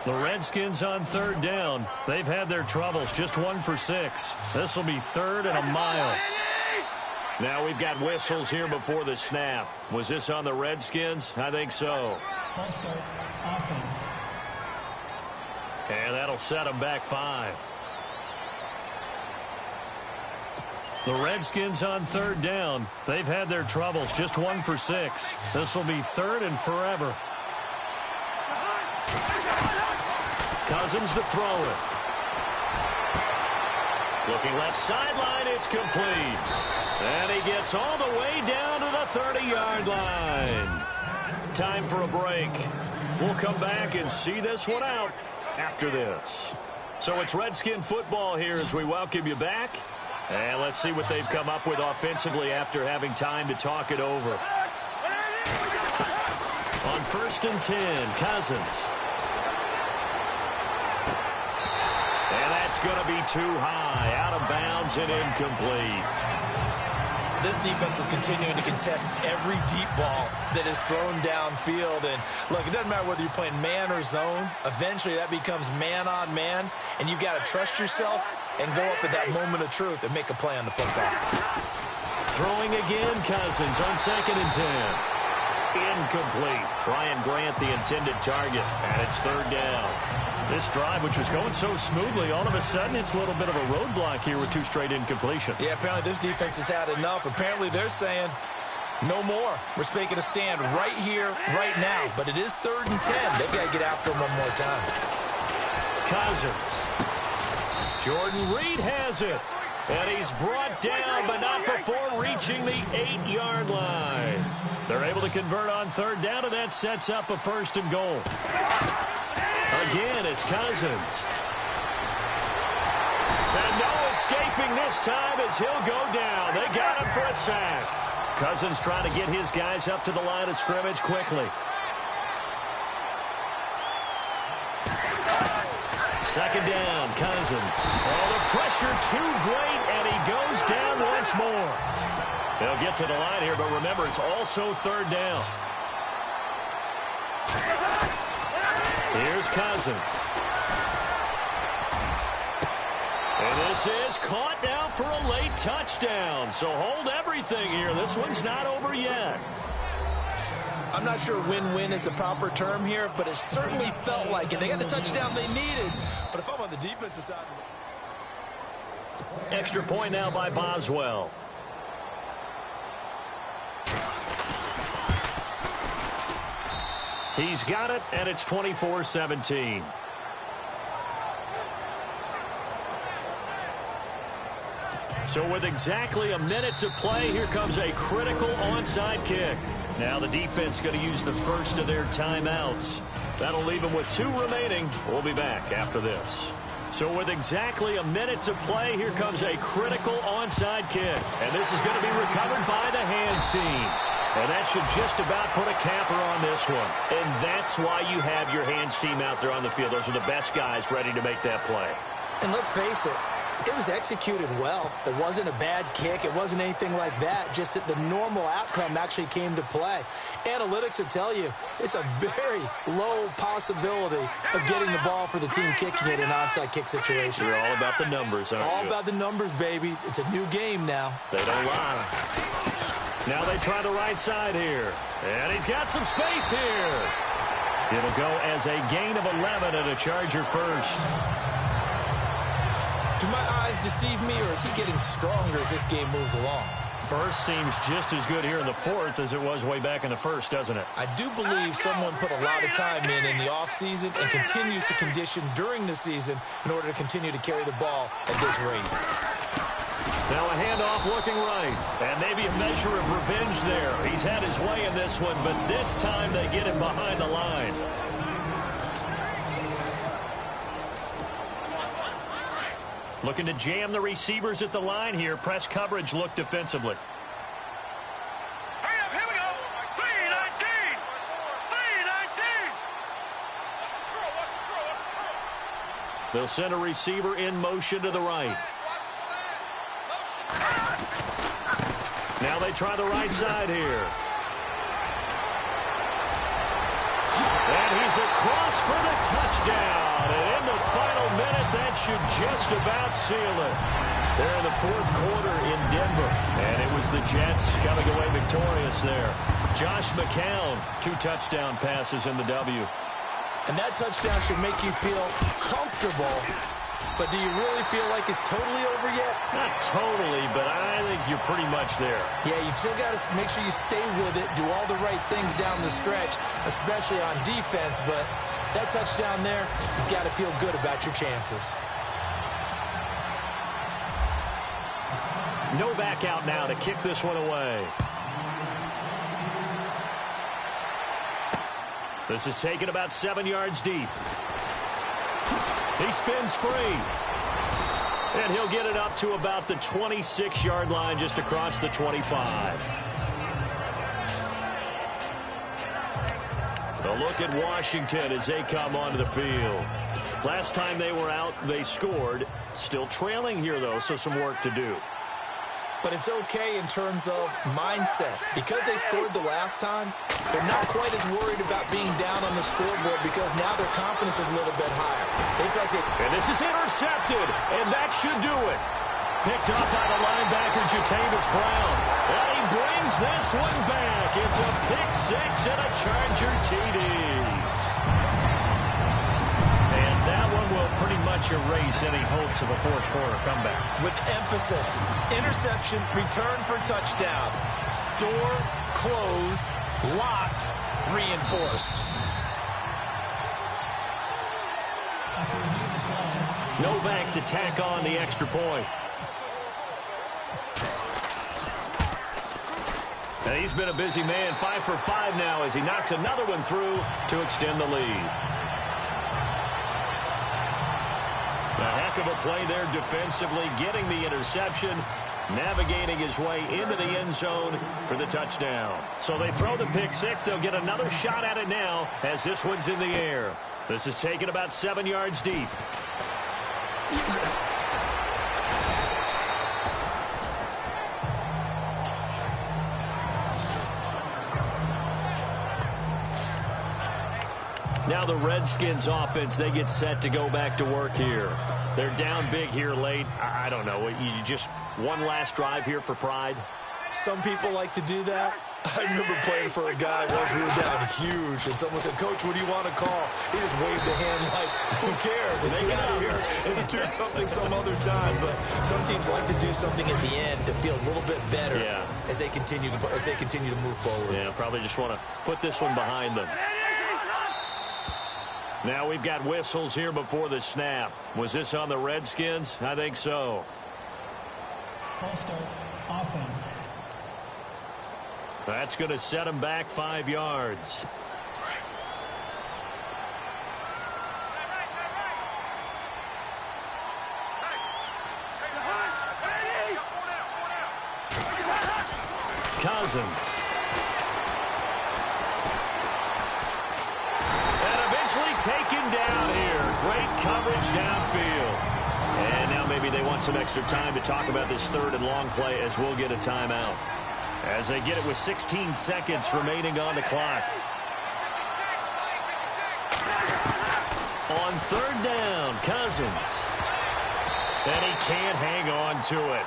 The Redskins on third down. They've had their troubles. Just 1 for 6. This will be third and a mile. Now we've got whistles here before the snap. Was this on the Redskins? I think so. False start. Offense. And that'll set them back 5. The Redskins on third down. They've had their troubles. Just 1 for 6. This will be third and forever. Cousins to throw it. Looking left sideline. It's complete. And he gets all the way down to the 30-yard line. Time for a break. We'll come back and see this one out after this. So it's Redskin football here as we welcome you back. And let's see what they've come up with offensively after having time to talk it over. On 1st and 10, Cousins. And that's going to be too high, out of bounds and incomplete. This defense is continuing to contest every deep ball that is thrown downfield. And, look, it doesn't matter whether you're playing man or zone. Eventually, that becomes man on man, and you've got to trust yourself and go up at that moment of truth and make a play on the football. Throwing again, Cousins on 2nd and 10. Incomplete. Brian Grant, the intended target, and it's third down. This drive, which was going so smoothly, all of a sudden it's a little bit of a roadblock here with 2 straight incompletions. Yeah, apparently this defense has had enough. Apparently they're saying no more. We're making a stand right here, right now. But it is 3rd and 10. They've got to get after him one more time. Cousins. Jordan Reed has it. And he's brought down, but not before reaching the 8-yard line. They're able to convert on third down, and that sets up a 1st and goal. Again, it's Cousins. And no escaping this time as he'll go down. They got him for a sack. Cousins trying to get his guys up to the line of scrimmage quickly. 2nd down, Cousins. Oh, the pressure too great, and he goes down once more. They'll get to the line here, but remember, it's also third down. Here's Cousins. And this is caught now for a late touchdown. So hold everything here. This one's not over yet. I'm not sure win-win is the proper term here, but it certainly felt like it. They got the touchdown they needed. But if I'm on the defensive side... Extra point now by Boswell. He's got it, and it's 24-17. So with exactly a minute to play, here comes a critical onside kick. Now the defense going to use the first of their timeouts. That'll leave them with 2 remaining. We'll be back after this. So with exactly a minute to play, here comes a critical onside kick. And this is going to be recovered by the hands team. And that should just about put a capper on this one. And that's why you have your hands team out there on the field. Those are the best guys ready to make that play. And let's face it, it was executed well. It wasn't a bad kick. It wasn't anything like that. Just that the normal outcome actually came to play. Analytics will tell you it's a very low possibility of getting the ball for the team kicking it in an onside kick situation. You're all about the numbers, aren't you? All about the numbers, baby. It's a new game now. They don't lie. Now they try the right side here. And he's got some space here. It'll go as a gain of 11 and a Charger first. Do my eyes deceive me, or is he getting stronger as this game moves along? Burst seems just as good here in the fourth as it was way back in the first, doesn't it? I do believe someone put a lot of time in the offseason and continues to condition during the season in order to continue to carry the ball at this rate. Now a handoff looking right. And maybe a measure of revenge there. He's had his way in this one, but this time they get him behind the line. Looking to jam the receivers at the line here. Press coverage look defensively. Hurry up, here we go. 3-19. 3-19. They'll send a receiver in motion to the right. Now they try the right side here. And he's across for the touchdown. And in the final minute, that should just about seal it. They're in the fourth quarter in Denver. And it was the Jets coming away victorious there. Josh McCown, 2 touchdown passes in the W. And that touchdown should make you feel comfortable. But do you really feel like it's totally over yet? Not totally, but I think you're pretty much there. Yeah, you've still got to make sure you stay with it, do all the right things down the stretch, especially on defense. But that touchdown there, you've got to feel good about your chances. Novak out now to kick this one away. This is taken about 7 yards deep. He spins free. And he'll get it up to about the 26-yard line just across the 25. A look at Washington as they come onto the field. Last time they were out, they scored. Still trailing here, though, so some work to do. But it's okay in terms of mindset. Because they scored the last time, they're not quite as worried about being down on the scoreboard because now their confidence is a little bit higher. They feel like and this is intercepted, and that should do it. Picked up by the linebacker, Jatavis Brown. And he brings this one back. It's a pick six and a Charger TD. And that one will pretty much erase any hopes of a fourth quarter comeback. with emphasis. Interception, return for touchdown. Door closed, locked, reinforced. Novak to tack on the extra point. And he's been a busy man, 5 for 5 now as he knocks another one through to extend the lead. A heck of a play there defensively, getting the interception, navigating his way into the end zone for the touchdown. So they throw the pick six. They'll get another shot at it now as this one's in the air. This is taken about 7 yards deep. Now the Redskins offense, they get set to go back to work here. They're down big here late. I don't know. You just one last drive here for pride? Some people like to do that. I remember playing for a guy once we were down huge, and someone said, "Coach, what do you want to call?" He just waved a hand like, who cares? Let's get out of here and do something some other time. But some teams like to do something at the end to feel a little bit better as they continue to move forward. Yeah, probably just want to put this one behind them. Now we've got whistles here before the snap. Was this on the Redskins? I think so. False start, offense. That's going to set them back 5 yards. Cousins. And eventually taken down here. Great coverage downfield. And now maybe they want some extra time to talk about this third and long play as we'll get a timeout. As they get it with 16 seconds remaining on the clock. On third down, Cousins. And he can't hang on to it.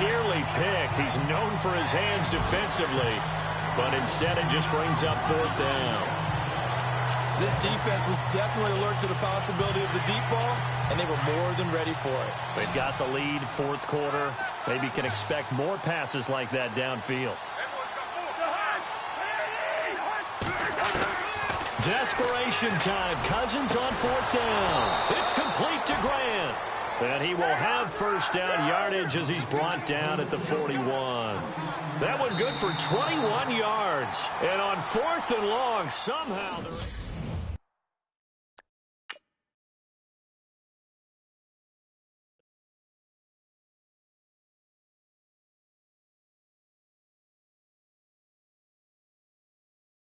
Nearly picked. He's known for his hands defensively. But instead it just brings up fourth down. This defense was definitely alert to the possibility of the deep ball, and they were more than ready for it. They've got the lead, fourth quarter. Maybe can expect more passes like that downfield. Desperation time. Cousins on fourth down. It's complete to Grant. And he will have first down yardage as he's brought down at the 41. That one good for 21 yards. And on fourth and long, somehow they're...